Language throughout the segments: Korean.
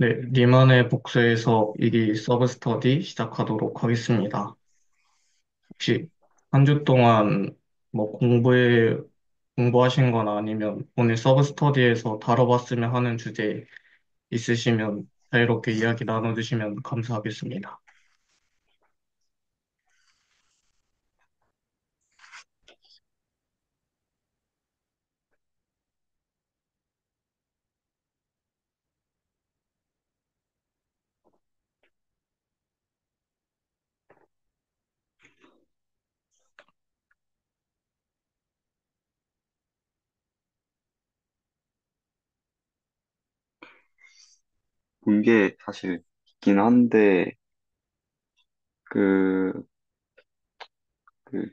네, 리만의 복수에서 일기 서브스터디 시작하도록 하겠습니다. 혹시 한 주 동안 뭐 공부하신 거나 아니면 오늘 서브스터디에서 다뤄봤으면 하는 주제 있으시면 자유롭게 이야기 나눠주시면 감사하겠습니다. 본 게 사실 있긴 한데, 그, 그,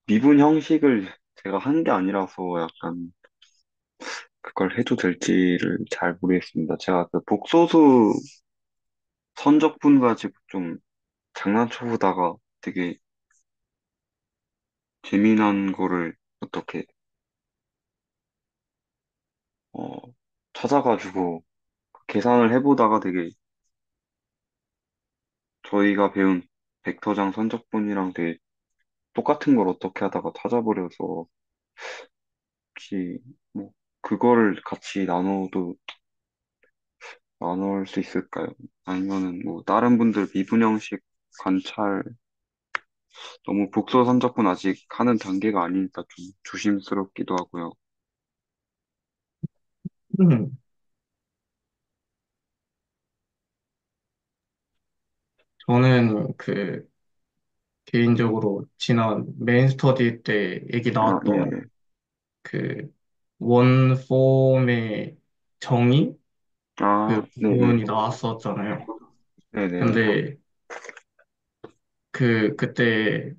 미분 형식을 제가 한 게 아니라서 약간 그걸 해도 될지를 잘 모르겠습니다. 제가 그 복소수 선적분 가지고 좀 장난쳐보다가 되게 재미난 거를 어떻게, 어, 찾아가지고 계산을 해보다가 되게 저희가 배운 벡터장 선적분이랑 되게 똑같은 걸 어떻게 하다가 찾아버려서 혹시 뭐 그거를 같이 나눌 수 있을까요? 아니면은 뭐 다른 분들 미분형식 관찰 너무 복소 선적분 아직 하는 단계가 아니니까 좀 조심스럽기도 하고요. 음, 저는 개인적으로 지난 메인 스터디 때 얘기 아, 예. 나왔던 그 원폼의 정의 그 아, 네네. 부분이 나왔었잖아요. 네네. 근데 그때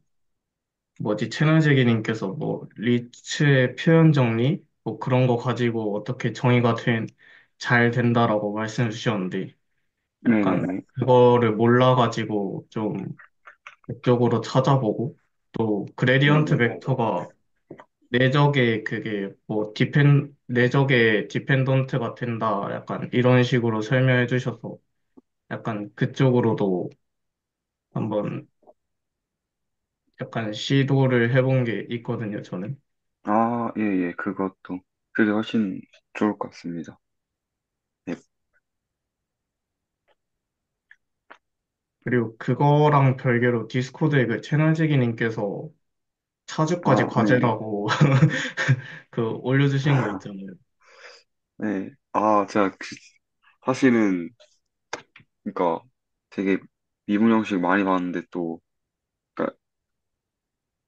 뭐지, 채널제기님께서 뭐, 리츠의 표현 정리? 뭐 그런 거 가지고 어떻게 잘 된다라고 말씀해 주셨는데, 약간 네네네. 그거를 몰라가지고 좀 그쪽으로 찾아보고, 또 그레디언트 네네. 벡터가 내적의 디펜던트가 된다. 약간 이런 식으로 설명해 주셔서 약간 그쪽으로도 한번 약간 시도를 해본 게 있거든요, 저는. 아, 예, 예. 그것도. 그게 훨씬 좋을 것 같습니다. 예. 그리고 그거랑 별개로 디스코드에 그 채널지기님께서 차주까지 아, 네네. 과제라고 올려주신 거 있잖아요. 네. 아, 제가 사실은, 그러니까 되게 미분형식 많이 봤는데 또, 그러니까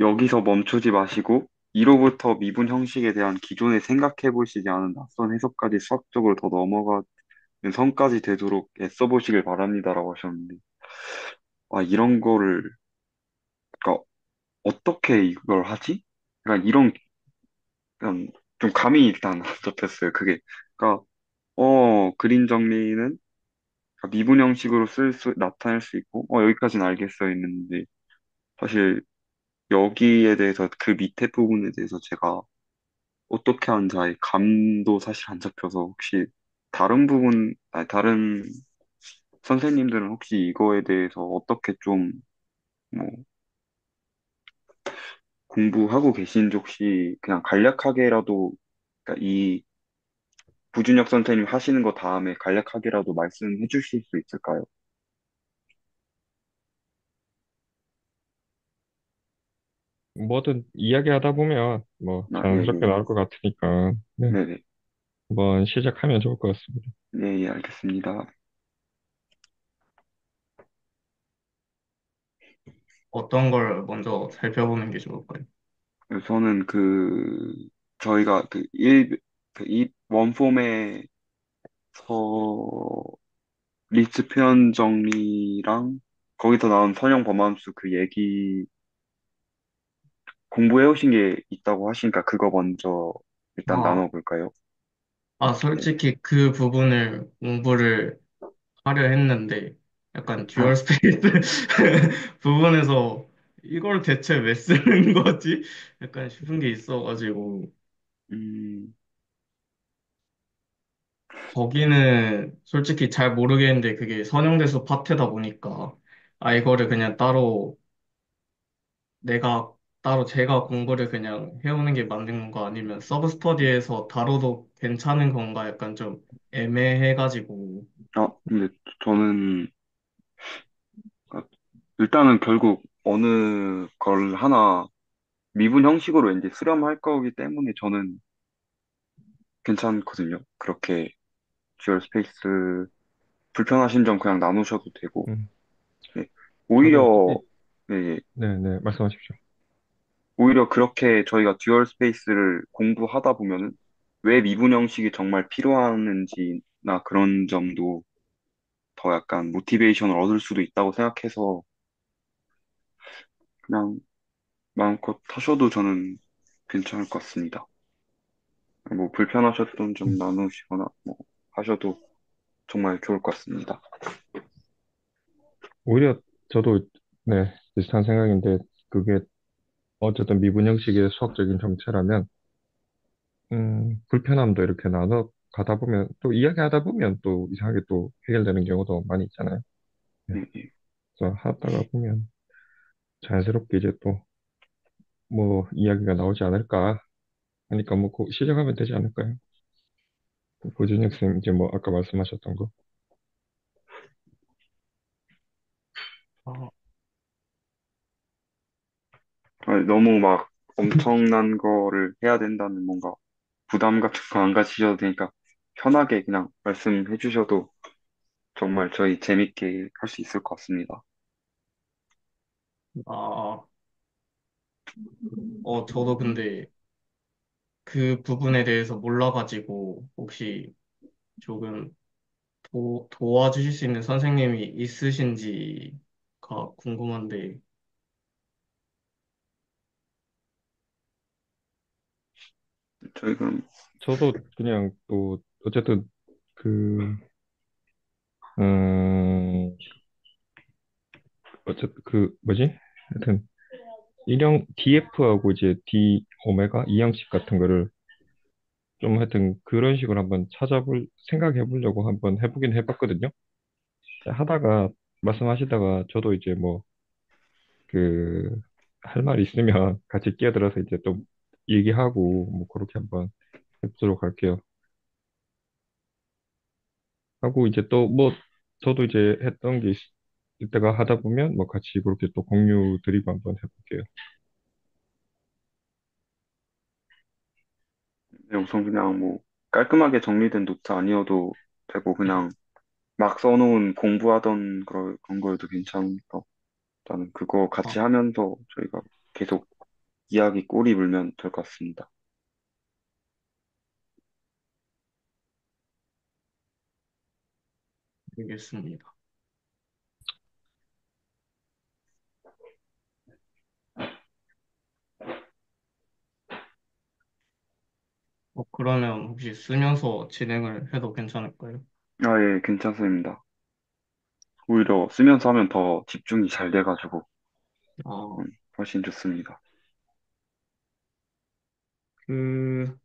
여기서 멈추지 마시고 2로부터 미분 형식에 대한 기존에 생각해 보시지 않은 낯선 해석까지 수학적으로 더 넘어가는 선까지 되도록 애써 보시길 바랍니다라고 하셨는데 아 이런 거를 그러니까 어떻게 이걸 하지? 그러니까 이런 그냥 좀 감이 일단 안 잡혔어요. 그게 그러니까 그림 정리는 미분 형식으로 나타낼 수 있고 여기까지는 알겠어 했는데 사실 여기에 대해서 그 밑에 부분에 대해서 제가 어떻게 하는지 아예 감도 사실 안 잡혀서 혹시 다른 선생님들은 혹시 이거에 대해서 어떻게 좀 뭐 공부하고 계신지 혹시 그냥 간략하게라도 그러니까 이 부준혁 선생님 하시는 거 다음에 간략하게라도 말씀해 주실 수 있을까요? 뭐든 이야기하다 보면 뭐 아, 예, 자연스럽게 예. 나올 것 같으니까 네, 네네. 한번 시작하면 좋을 것 같습니다. 네, 예, 알겠습니다. 어떤 걸 먼저 살펴보는 게 좋을까요? 우선은 저희가 이 원폼에서 리츠 표현 정리랑 거기서 나온 선형 범함수 그 얘기 공부해 오신 게 있다고 하시니까 그거 먼저 일단 아, 나눠볼까요? 네. 솔직히 그 부분을 공부를 하려 했는데, 약간 듀얼 아, 스페이스 부분에서 이걸 대체 왜 쓰는 거지? 약간 싶은 게 있어가지고, 음, 거기는 솔직히 잘 모르겠는데 그게 선형대수 파트다 보니까 아 이거를 그냥 따로 내가 따로 제가 공부를 그냥 해오는 게 맞는 건가 아니면 서브스터디에서 다뤄도 괜찮은 건가 약간 좀 애매해가지고 근데 저는, 아, 일단은 결국 어느 걸 하나 미분 형식으로 이제 수렴할 거기 때문에 저는 괜찮거든요. 그렇게 듀얼 스페이스 불편하신 점 그냥 나누셔도 되고, 음, 네. 저도, 오히려, 네, 네네, 말씀하십시오. 오히려 그렇게 저희가 듀얼 스페이스를 공부하다 보면은 왜 미분 형식이 정말 필요하는지나 그런 점도 더 약간 모티베이션을 얻을 수도 있다고 생각해서 그냥 마음껏 하셔도 저는 괜찮을 것 같습니다. 뭐 불편하셨던 점 음, 나누시거나 뭐 하셔도 정말 좋을 것 같습니다. 오히려 저도, 네, 비슷한 생각인데, 그게 어쨌든 미분 형식의 수학적인 정체라면, 불편함도 이렇게 나눠 가다 보면, 또 이야기하다 보면 또 이상하게 또 해결되는 경우도 많이 있잖아요. 네. 네, 네. 그래서 하다가 보면 자연스럽게 이제 또 뭐 이야기가 나오지 않을까 하니까 뭐 시작하면 되지 않을까요? 고진혁 쌤 이제 뭐 아까 말씀하셨던 거. 아, 아니, 너무 막 엄청난 거를 해야 된다는 뭔가 부담 같은 거 안 가지셔도 되니까 편하게 그냥 말씀해 주셔도 정말 저희 재밌게 할 수 있을 것 같습니다. 아, 저도 근데 그 부분에 대해서 몰라가지고 혹시 조금 도와주실 수 있는 선생님이 있으신지가 궁금한데, 저희 그럼, 저도 그냥 또 어쨌든 그 음, 어쨌든 그 뭐지? 하여튼 일형 DF하고 이제 D 오메가 이형식 같은 거를 좀 하여튼 그런 식으로 한번 생각해 보려고 한번 해보긴 해봤거든요. 하다가 말씀하시다가 저도 이제 뭐 그 할 말 있으면 같이 끼어들어서 이제 또 얘기하고 뭐 그렇게 한번 해보도록 할게요. 하고 이제 또 뭐 저도 이제 했던 게 이때가 하다 보면 뭐 같이 그렇게 또 공유 드리고 한번 해볼게요. 네, 우선 그냥 뭐 깔끔하게 정리된 노트 아니어도 되고 그냥 막 써놓은 공부하던 그런 거여도 괜찮으니까 일단은 그거 아, 같이 하면서 저희가 계속 이야기 꼬리 물면 될 것 같습니다. 알겠습니다. 그러면 혹시 쓰면서 진행을 해도 괜찮을까요? 아, 예, 괜찮습니다. 오히려 쓰면서 하면 더 집중이 잘 돼가지고 아, 훨씬 좋습니다. 그,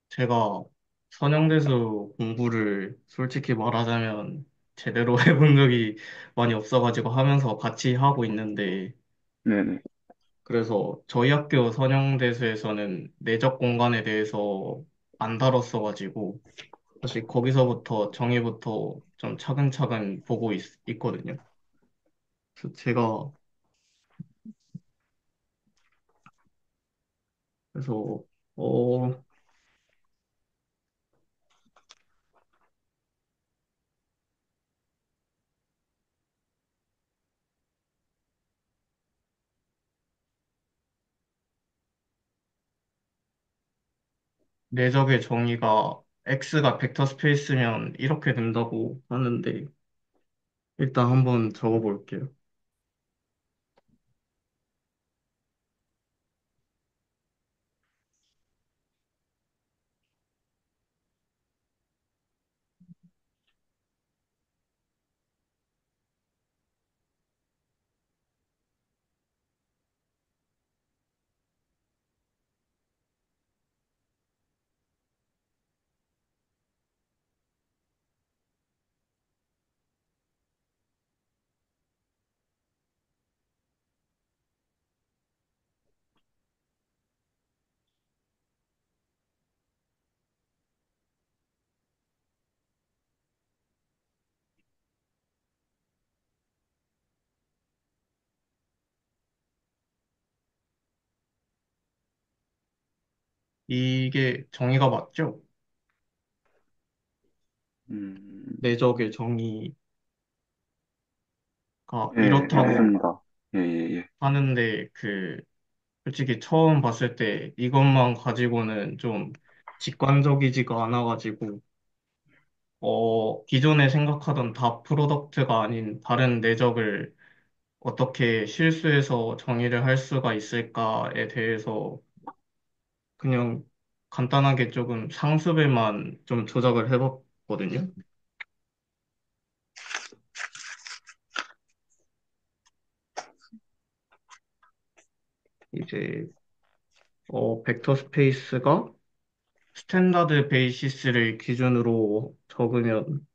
제가 선형대수 공부를 솔직히 말하자면 제대로 해본 적이 많이 없어가지고 하면서 같이 하고 있는데, 네네. 그래서 저희 학교 선형대수에서는 내적 공간에 대해서 안 다뤘어가지고, 사실 거기서부터 정의부터 좀 차근차근 보고 있거든요. 그래서 제가, 그래서, 어, 내적의 정의가 X가 벡터 스페이스면 이렇게 된다고 하는데, 일단 한번 적어볼게요. 이게 정의가 맞죠? 음, 내적의 정의가 예, 이렇다고 맞습니다. 예, 예, 예. 하는데, 솔직히 처음 봤을 때 이것만 가지고는 좀 직관적이지가 않아가지고, 기존에 생각하던 다 프로덕트가 아닌 다른 내적을 어떻게 실수해서 정의를 할 수가 있을까에 대해서 그냥 간단하게 조금 상습에만 좀 조작을 해봤거든요. 이제, 벡터 스페이스가 스탠다드 베이시스를 기준으로 적으면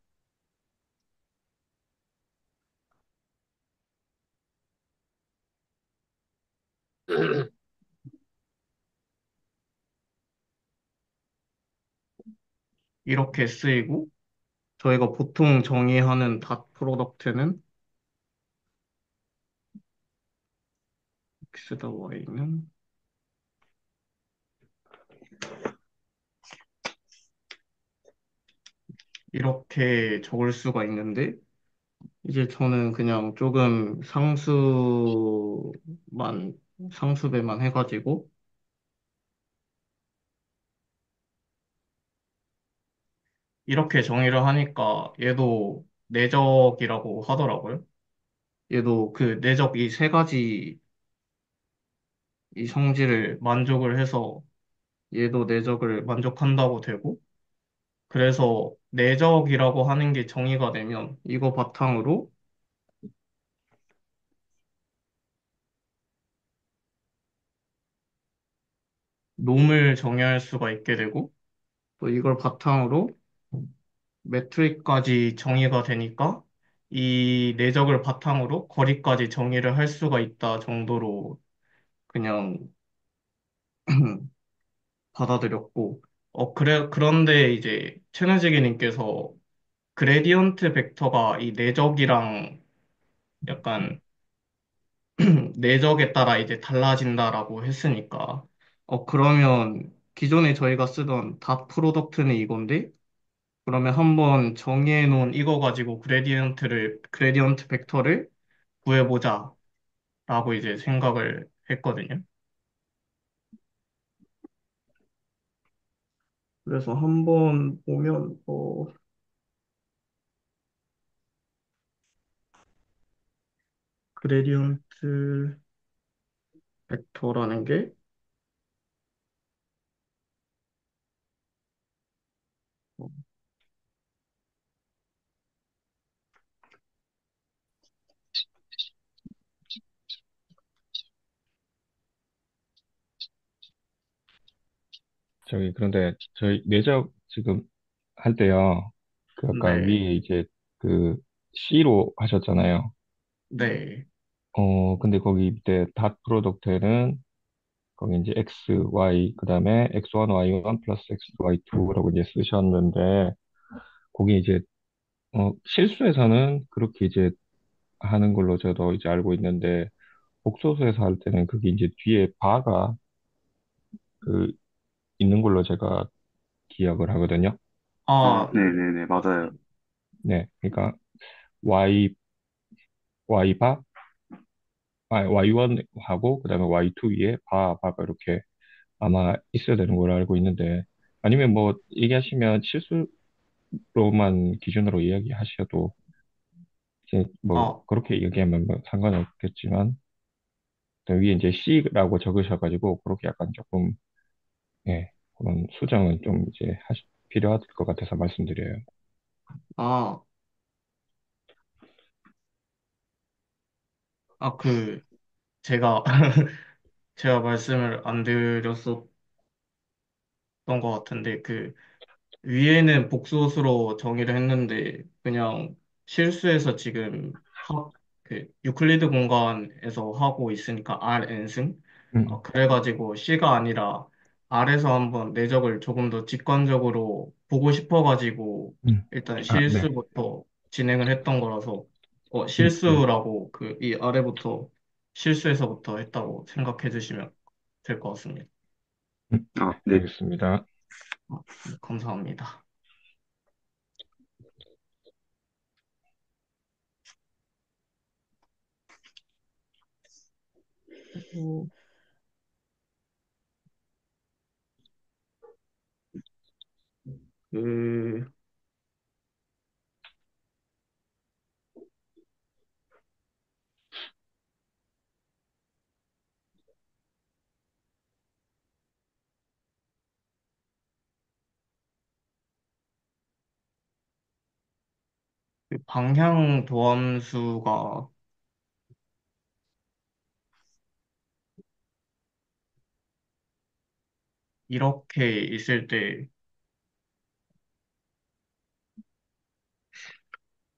이렇게 쓰이고, 저희가 보통 정의하는 닷 프로덕트는 x다 y는 이렇게 적을 수가 있는데, 이제 저는 그냥 조금 상수배만 해가지고, 이렇게 정의를 하니까 얘도 내적이라고 하더라고요. 얘도 그 내적 이 세 가지 이 성질을 만족을 해서 얘도 내적을 만족한다고 되고, 그래서 내적이라고 하는 게 정의가 되면 이거 바탕으로 놈을 정의할 수가 있게 되고, 또 이걸 바탕으로 매트릭까지 정의가 되니까 이 내적을 바탕으로 거리까지 정의를 할 수가 있다 정도로 그냥 받아들였고, 그런데 이제 최너지기님께서 그레디언트 벡터가 이 내적이랑 약간 내적에 따라 이제 달라진다라고 했으니까, 그러면 기존에 저희가 쓰던 다 프로덕트는 이건데, 그러면 한번 정의해 놓은 이거 가지고 그레디언트 벡터를 구해보자라고 이제 생각을 했거든요. 그래서 한번 보면, 그레디언트 벡터라는 게, 어, 저기, 그런데 저희 내적 지금 할 때요. 그 아까 네, 위에 이제 그 C로 하셨잖아요. 네, 근데 거기 밑에 닷 프로덕트에는 거기 이제 X, Y, 그 다음에 X1, Y1 플러스 X, Y2라고 이제 쓰셨는데, 거기 이제, 실수에서는 그렇게 이제 하는 걸로 저도 이제 알고 있는데, 복소수에서 할 때는 그게 이제 뒤에 바가 그 있는 걸로 제가 기억을 하거든요. 아, 아, 네네네, 맞아요. 네. 그러니까 Y, Y바, Y1하고, 그 다음에 Y2 위에 바가 이렇게 아마 있어야 되는 걸로 알고 있는데, 아니면 뭐 얘기하시면 실수로만 기준으로 이야기하셔도 이제 뭐 아, 그렇게 얘기하면 뭐 상관없겠지만 또 위에 이제 C라고 적으셔가지고 그렇게 약간 조금 예 그런 수정은 좀 이제 필요할 것 같아서 말씀드려요. 아, 제가, 제가 말씀을 안 드렸었던 것 같은데, 위에는 복소수로 정의를 했는데, 그냥 실수해서 지금 유클리드 공간에서 하고 있으니까 Rn승? 음, 그래가지고 C가 아니라 R에서 한번 내적을 조금 더 직관적으로 보고 싶어가지고, 일단 네. 실수부터 진행을 했던 거라서, 네. 실수라고 이 아래부터 실수해서부터 했다고 생각해 주시면 될 것 같습니다. 아, 네, 알겠습니다. 네, 감사합니다. 그리고 그 방향 도함수가 이렇게 있을 때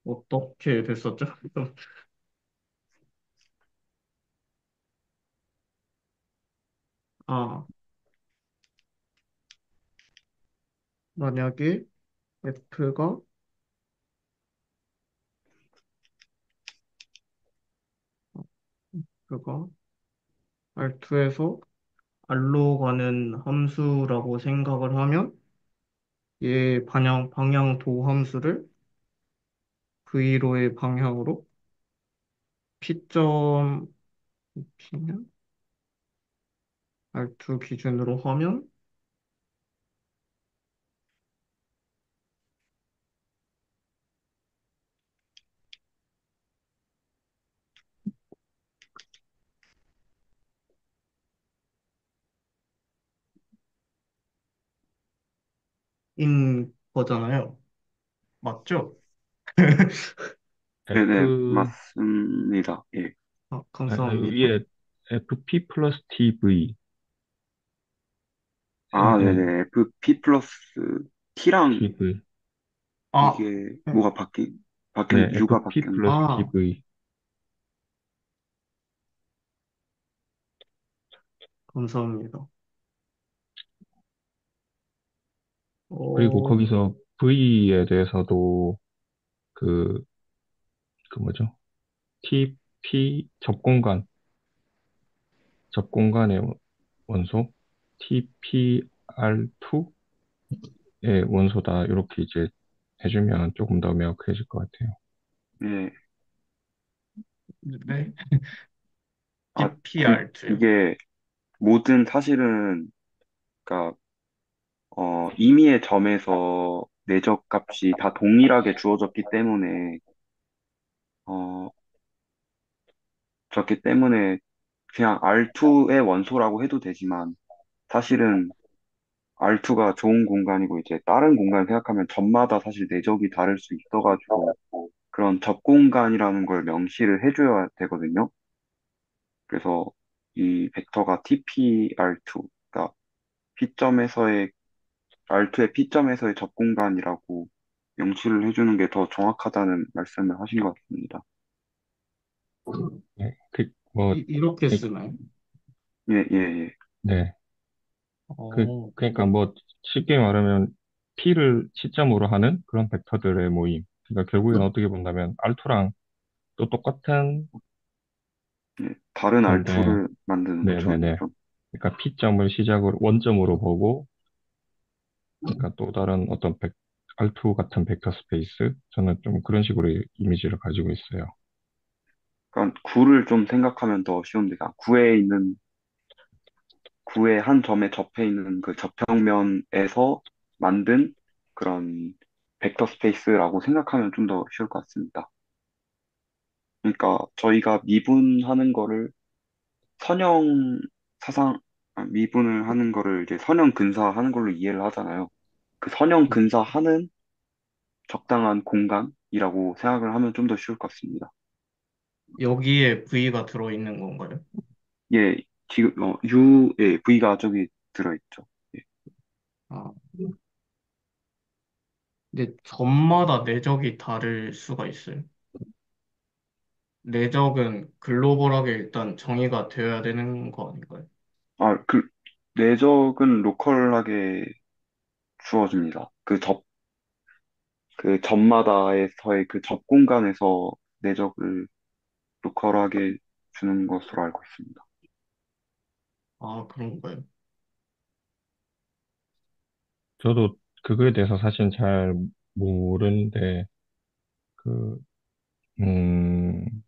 어떻게 됐었죠? 아, 만약에 F가 그가 R2에서 R로 가는 함수라고 생각을 하면 얘 방향 도함수를 V로의 방향으로 P점 P는 R2 기준으로 하면 인 거잖아요. 맞죠? 네네, F, 맞습니다. 예. 감사합니다. 위에 FP 플러스 TV, 아, 예, 네네. FP 플러스 T랑 TV. 아, 이게 네. 뭐가 네, U가 FP 바뀌었나? 플러스 아, TV. 감사합니다. 그리고 어, 거기서 V에 대해서도 그, 그 뭐죠? TP 접공간의 원소, TPR2의 원소다. 이렇게 이제 해주면 조금 더 명확해질 것 같아요. 예. 네. 아, TPR2요. 이게 모든 사실은, 그러니까, 임의의 점에서 내적 값이 다 동일하게 주어졌기 때문에, 어, 그렇기 때문에 그냥 R2의 원소라고 해도 되지만, 사실은 R2가 좋은 공간이고, 이제 다른 공간을 생각하면 점마다 사실 내적이 다를 수 있어가지고, 그런 접공간이라는 걸 명시를 해줘야 되거든요. 그래서 이 벡터가 TPR2, 그러니까 P점에서의 R2의 P점에서의 접공간이라고 명시를 해주는 게 더 정확하다는 말씀을 하신 것 같습니다. 네, 이렇게 그, 쓰나요? 예, 예, 예. 네. 어, 그러니까 쉽게 말하면 P를 시점으로 하는 그런 벡터들의 모임. 그러니까 결국엔 어떻게 본다면 R2랑 또 똑같은 예. 다른 건데, R2를 만드는 거죠. 네네네. 좀. 그러니까 P점을 시작으로, 원점으로 보고, 그러니까 또 다른 어떤 R2 같은 벡터 스페이스? 저는 좀 그런 식으로 이미지를 가지고 있어요. 그러니까 구를 좀 생각하면 더 쉬운데, 구의 한 점에 접해 있는 그 접평면에서 만든 그런 벡터 스페이스라고 생각하면 좀 더 쉬울 것 같습니다. 그러니까 저희가 미분하는 거를 선형 미분을 하는 거를 이제 선형 근사하는 걸로 이해를 하잖아요. 그 선형 근사하는 적당한 공간이라고 생각을 하면 좀 더 쉬울 것 같습니다. 여기에 V가 들어있는 건가요? 예, 지금 V가 저기 들어있죠. 예. 아, 근데 점마다 내적이 다를 수가 있어요. 내적은 글로벌하게 일단 정의가 되어야 되는 거 아닌가요? 아, 내적은 로컬하게 주어집니다. 그 점마다에서의 그 접 공간에서 내적을 로컬하게 주는 것으로 알고 있습니다. 아, 그런 건가요? 저도 그거에 대해서 사실 잘 모르는데, 그, 음,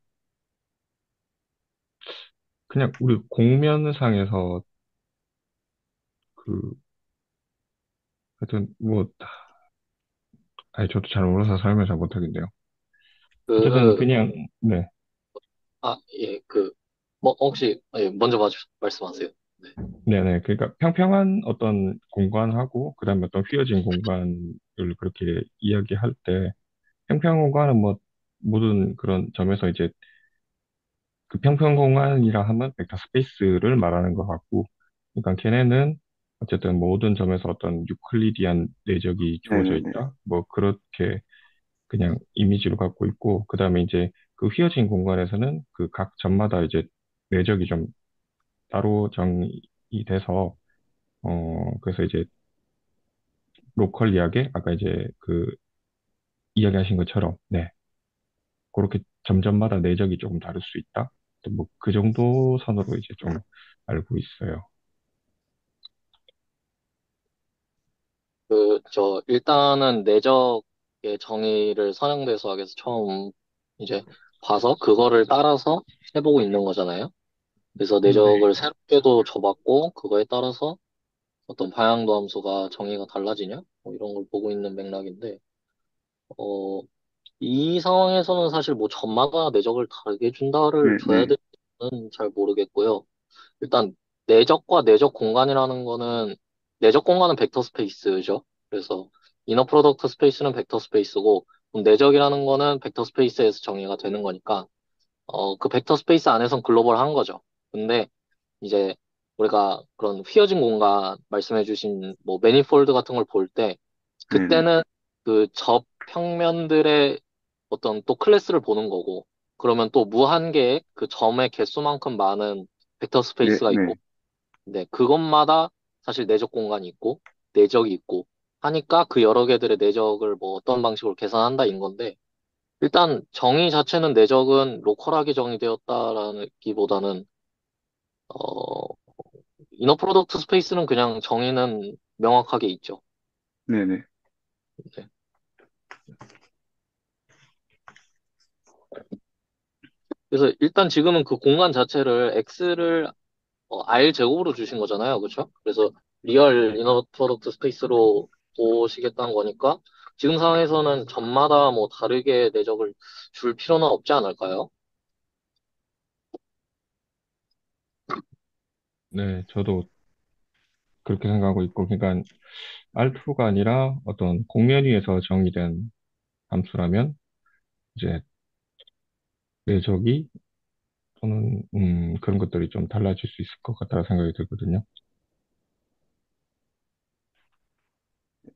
그냥 우리 공면상에서 그, 하여튼 뭐, 아니, 저도 잘 몰라서 설명 잘 못하겠네요. 어쨌든 그, 그냥, 네. 예, 혹시, 예, 먼저 말씀하세요. 네. 네네. 그러니까 평평한 어떤 공간하고, 그 다음에 어떤 휘어진 공간을 그렇게 이야기할 때, 평평한 공간은 뭐, 모든 그런 점에서 이제 그 평평 공간이라 하면 벡터 스페이스를 말하는 것 같고, 그러니까 걔네는 어쨌든 모든 점에서 어떤 유클리디안 내적이 주어져 네네네. 있다. 뭐 그렇게 그냥 이미지로 갖고 있고, 그 다음에 이제 그 휘어진 공간에서는 그 각 점마다 이제 내적이 좀 따로 정의 돼서, 그래서 이제 로컬리하게 아까 이제 그 이야기하신 것처럼, 네. 그렇게 점점마다 내적이 조금 다를 수 있다. 뭐 그 정도 선으로 이제 좀 알고 있어요. 일단은 내적의 정의를 선형대수학에서 처음 이제 봐서 그거를 따라서 해보고 있는 거잖아요. 그래서 네. 내적을 새롭게도 줘봤고, 그거에 따라서 어떤 방향도 함수가 정의가 달라지냐? 뭐 이런 걸 보고 있는 맥락인데, 어, 이 상황에서는 사실 뭐 점마다 내적을 다르게 줘야 네네. 되는 잘 모르겠고요. 일단 내적과 내적 공간이라는 거는 내적 공간은 벡터 스페이스죠. 그래서 이너 프로덕트 스페이스는 벡터 스페이스고 그럼 내적이라는 거는 벡터 스페이스에서 정의가 되는 거니까 그 벡터 스페이스 안에선 글로벌한 거죠. 근데 이제 우리가 그런 휘어진 공간 말씀해주신 뭐 매니폴드 같은 걸 볼 때 네네. 그때는 그 접 평면들의 어떤 또 클래스를 보는 거고 그러면 또 무한개의 그 점의 개수만큼 많은 벡터 스페이스가 있고 네네. 네, 그것마다 사실 내적 공간이 있고, 내적이 있고, 하니까 그 여러 개들의 내적을 뭐 어떤 방식으로 계산한다 인 건데, 일단 정의 자체는 내적은 로컬하게 정의되었다라는 기보다는, 어, 이너 프로덕트 스페이스는 그냥 정의는 명확하게 있죠. 네네. 네. 그래서 일단 지금은 그 공간 자체를 X를 R 제곱으로 주신 거잖아요. 그렇죠? 그래서 리얼 이너 프로덕트 스페이스로 보시겠다는 거니까 지금 상황에서는 점마다 뭐 다르게 내적을 줄 필요는 없지 않을까요? 네, 저도 그렇게 생각하고 있고, 그러니까 R2가 아니라 어떤 공면 위에서 정의된 함수라면 이제 내적이 또는 그런 것들이 좀 달라질 수 있을 것 같다는 생각이 들거든요.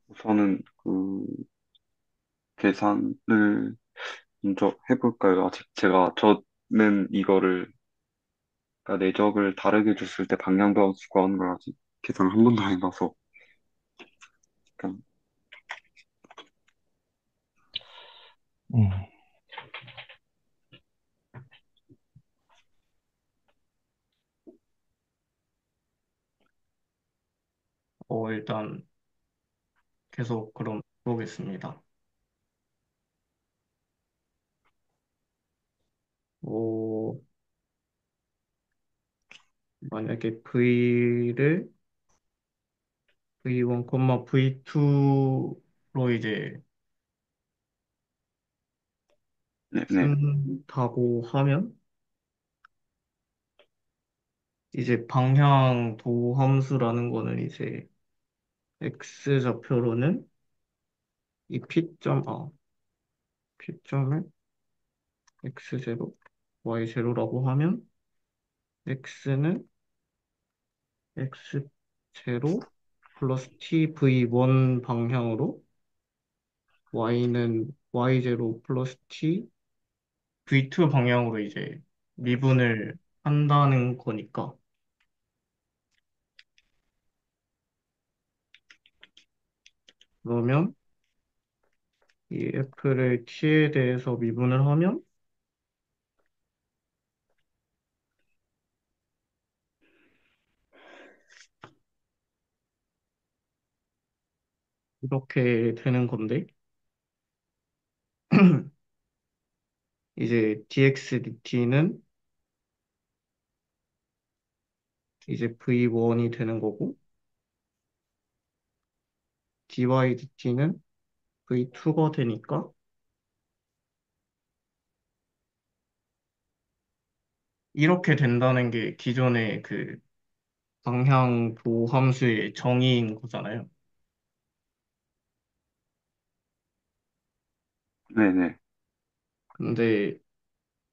우선은 그 계산을 먼저 해볼까요? 아직 저는 이거를, 그러니까 내적을 다르게 줬을 때 방향도 구하는 걸 아직 계산을 한 번도 안 해봐서, 약간, 음, 일단 계속 그럼 보겠습니다. 오, 만약에 V를 V1, V2로 이제 네네. 쓴다고 하면 이제 방향 도함수라는 거는 이제 x 좌표로는 이 P점을 x0, y0라고 하면 x는 x0 플러스 tv1 방향으로 y는 y0 플러스 t v2 방향으로 이제 미분을 한다는 거니까 그러면 이 f를 t에 대해서 미분을 하면 이렇게 되는 건데, 이제 DXDT는 이제 V1이 되는 거고, DYDT는 V2가 되니까, 이렇게 된다는 게 기존의 그 방향 도함수의 정의인 거잖아요. 네네. 근데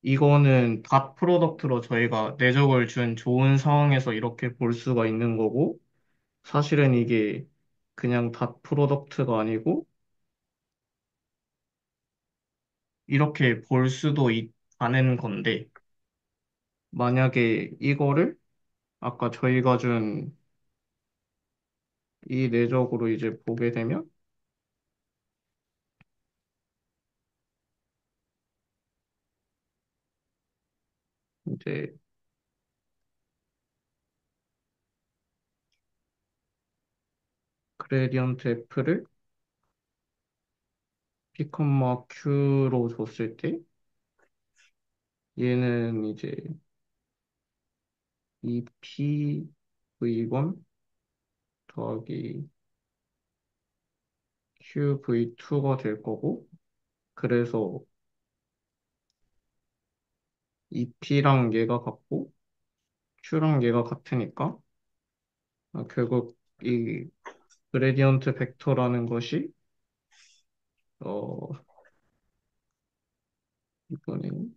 이거는 닷 프로덕트로 저희가 내적을 준 좋은 상황에서 이렇게 볼 수가 있는 거고, 사실은 이게 그냥 닷 프로덕트가 아니고, 이렇게 볼 수도 있다는 건데, 만약에 이거를 아까 저희가 준 이 내적으로 이제 보게 되면, 이제 그레디언트 F를 P, Q로 줬을 때, 얘는 이제 이 P V1 더하기 Q V2가 될 거고, 그래서 이 P랑 얘가 같고, Q랑 얘가 같으니까, 결국 이 그레디언트 벡터라는 것이, 어, 이번엔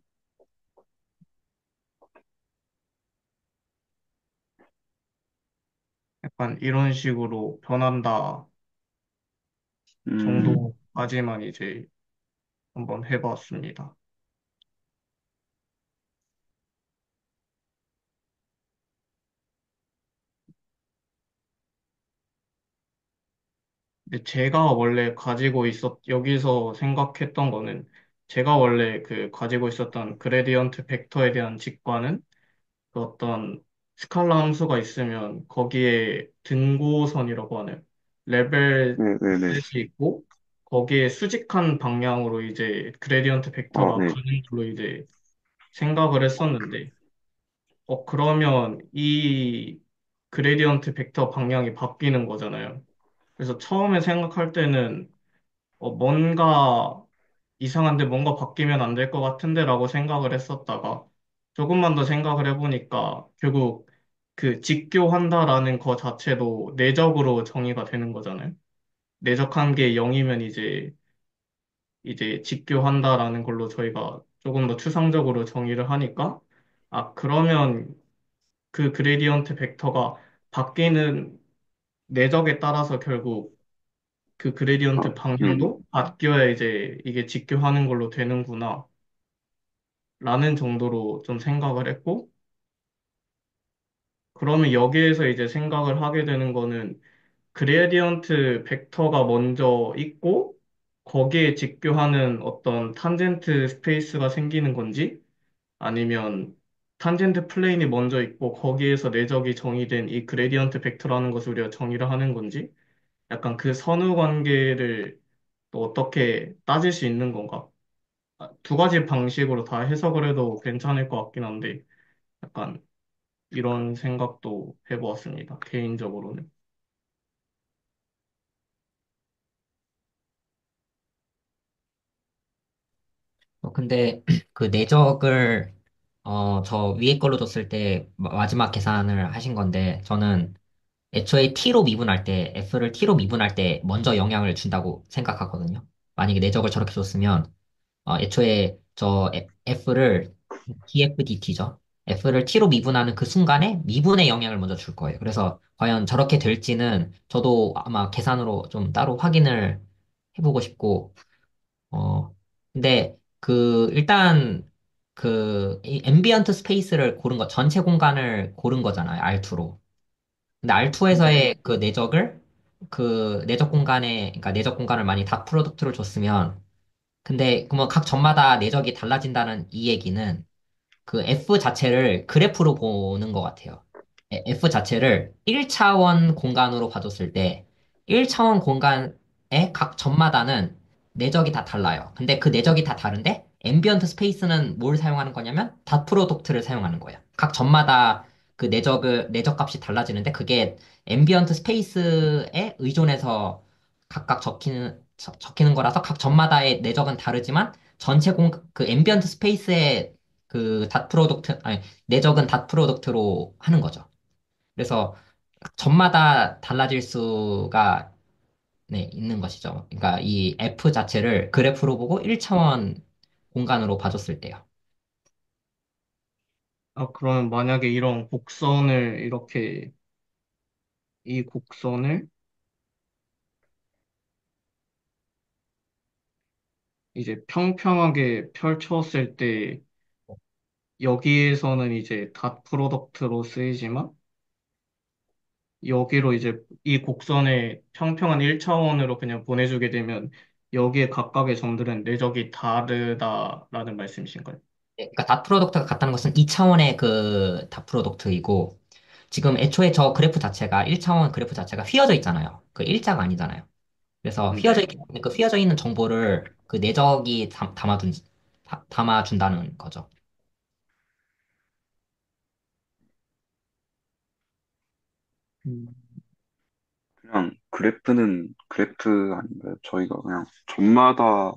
약간 이런 식으로 변한다 음, 정도까지만 이제 한번 해봤습니다. 근데 제가 원래 가지고 여기서 생각했던 거는 제가 원래 그 가지고 있었던 그레디언트 벡터에 대한 직관은 그 어떤 스칼라 함수가 있으면 거기에 등고선이라고 하는 레벨 네네네. 셋이 있고 거기에 수직한 방향으로 이제 그레디언트 아, 벡터가 네. 가는 걸로 이제 생각을 했었는데 그러면 이 그레디언트 벡터 방향이 바뀌는 거잖아요. 그래서 처음에 생각할 때는 뭔가 이상한데 뭔가 바뀌면 안 될 것 같은데 라고 생각을 했었다가 조금만 더 생각을 해보니까 결국 그 직교한다라는 거 자체도 내적으로 정의가 되는 거잖아요. 내적한 게 0이면 이제 직교한다라는 걸로 저희가 조금 더 추상적으로 정의를 하니까 그러면 그 그레디언트 벡터가 바뀌는 내적에 따라서 결국 그 아, 그레디언트 네네. 방향도 바뀌어야 이제 이게 직교하는 걸로 되는구나 라는 정도로 좀 생각을 했고 그러면 여기에서 이제 생각을 하게 되는 거는 그레디언트 벡터가 먼저 있고 거기에 직교하는 어떤 탄젠트 스페이스가 생기는 건지 아니면 탄젠트 플레인이 먼저 있고 거기에서 내적이 정의된 이 그레디언트 벡터라는 것을 우리가 정의를 하는 건지 약간 그 선후 관계를 또 어떻게 따질 수 있는 건가? 두 가지 방식으로 다 해석을 해도 괜찮을 것 같긴 한데 약간 이런 생각도 해보았습니다. 개인적으로는. 근데 그 내적을 저 위에 걸로 줬을 때 마지막 계산을 하신 건데 저는 애초에 T로 미분할 때 F를 T로 미분할 때 먼저 영향을 준다고 생각하거든요. 만약에 내적을 저렇게 줬으면 애초에 F를 dfdt죠. F를 T로 미분하는 그 순간에 미분의 영향을 먼저 줄 거예요. 그래서 과연 저렇게 될지는 저도 아마 계산으로 좀 따로 확인을 해보고 싶고 근데 일단 이 앰비언트 스페이스를 고른 거, 전체 공간을 고른 거잖아요. R2로. 근데 R2에서의 그 내적 공간에, 그러니까 내적 공간을 많이 다 프로덕트로 줬으면, 근데 그러면 각 점마다 내적이 달라진다는 이 얘기는 그 F 자체를 그래프로 보는 것 같아요. F 자체를 1차원 공간으로 봐줬을 때, 1차원 공간에 각 점마다는 내적이 다 달라요. 근데 그 내적이 다 다른데 앰비언트 스페이스는 뭘 사용하는 거냐면 닷 프로덕트를 사용하는 거예요. 각 점마다 그 내적 값이 달라지는데 그게 앰비언트 스페이스에 의존해서 각각 적히는 거라서 각 점마다의 내적은 다르지만 그 앰비언트 스페이스의 그 닷 프로덕트 아니 내적은 닷 프로덕트로 하는 거죠. 그래서 점마다 달라질 수가 네, 있는 것이죠. 그러니까 이 F 자체를 그래프로 보고 1차원 공간으로 봐줬을 때요. 아, 그러면 만약에 이런 곡선을 이렇게, 이 곡선을 이제 평평하게 펼쳤을 때, 여기에서는 이제 닷 프로덕트로 쓰이지만, 여기로 이제 이 곡선을 평평한 1차원으로 그냥 보내주게 되면, 여기에 각각의 점들은 내적이 다르다라는 말씀이신가요? 네, 그러니까 닷 프로덕트가 같다는 것은 2차원의 그 닷 프로덕트이고, 지금 애초에 저 그래프 자체가 1차원 그래프 자체가 휘어져 있잖아요. 그 일자가 아니잖아요. 그래서 휘어져 네. 있기 때문에 그 휘어져 있는 정보를 그 내적이 담아준다는 거죠. 음. 그냥 그래프는 그래프 아닌가요? 저희가 그냥 점마다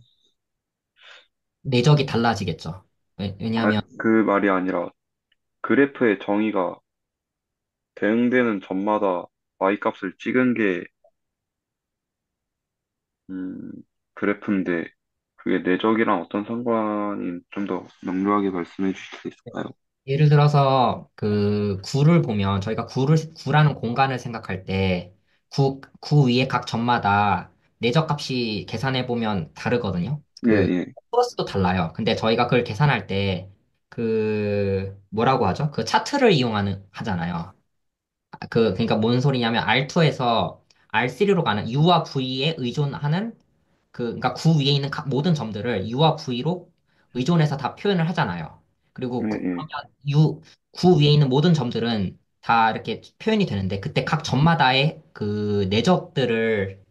내적이 달라지겠죠. 왜냐하면 그 말이 아니라 그래프의 정의가 대응되는 점마다 y 값을 찍은 게 음, 그래프인데 그게 내적이랑 어떤 상관이 좀 더 명료하게 말씀해 주실 수 있을까요? 예를 들어서 그 구를 보면 저희가 구라는 공간을 생각할 때 구 위에 각 점마다 내적 값이 계산해 보면 다르거든요. 예, 그 예, 플러스도 달라요. 근데 저희가 그걸 계산할 때 그 뭐라고 하죠? 그 차트를 하잖아요. 그러니까 뭔 소리냐면 R2에서 R3로 가는 U와 V에 의존하는 그러니까 구 위에 있는 각 모든 점들을 U와 V로 의존해서 다 표현을 하잖아요. 예, 그리고 예. 그러면 구 위에 있는 모든 점들은 다 이렇게 표현이 되는데 그때 각 점마다의 그 내적들을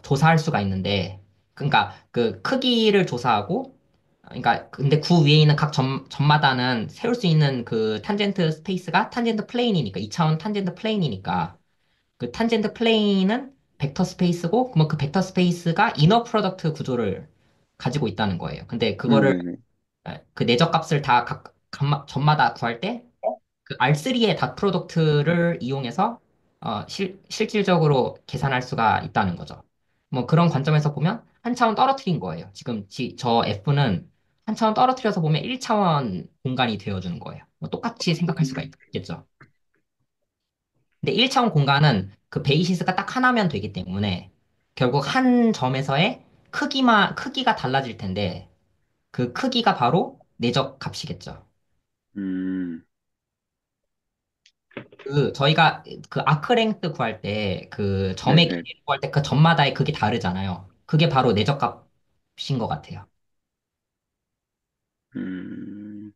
조사할 수가 있는데 그러니까 그 크기를 조사하고 그러니까 근데 구 위에 있는 각 점마다는 세울 수 있는 그 탄젠트 스페이스가 탄젠트 플레인이니까 2차원 탄젠트 플레인이니까 그 탄젠트 플레인은 벡터 스페이스고, 그러면 그 벡터 스페이스가 이너 프로덕트 구조를 가지고 있다는 거예요. 근데 그거를 네네네. 그 내적 값을 다 점마다 구할 때 그 R3의 닷 프로덕트를 이용해서 실질적으로 계산할 수가 있다는 거죠. 뭐 그런 관점에서 보면 한 차원 떨어뜨린 거예요. 지금 저 F는 한 차원 떨어뜨려서 보면 1차원 공간이 되어주는 거예요. 뭐 똑같이 생각할 수가 있겠죠. 근데 1차원 공간은 그 베이시스가 딱 하나면 되기 때문에 결국 한 점에서의 크기가 달라질 텐데 그 크기가 바로 내적 값이겠죠. 음, 저희가 그 아크랭스 구할 때 그 점의 네네. 길이를 구할 때 그 점마다의 그게 다르잖아요. 그게 바로 내적 값인 것 같아요. 음,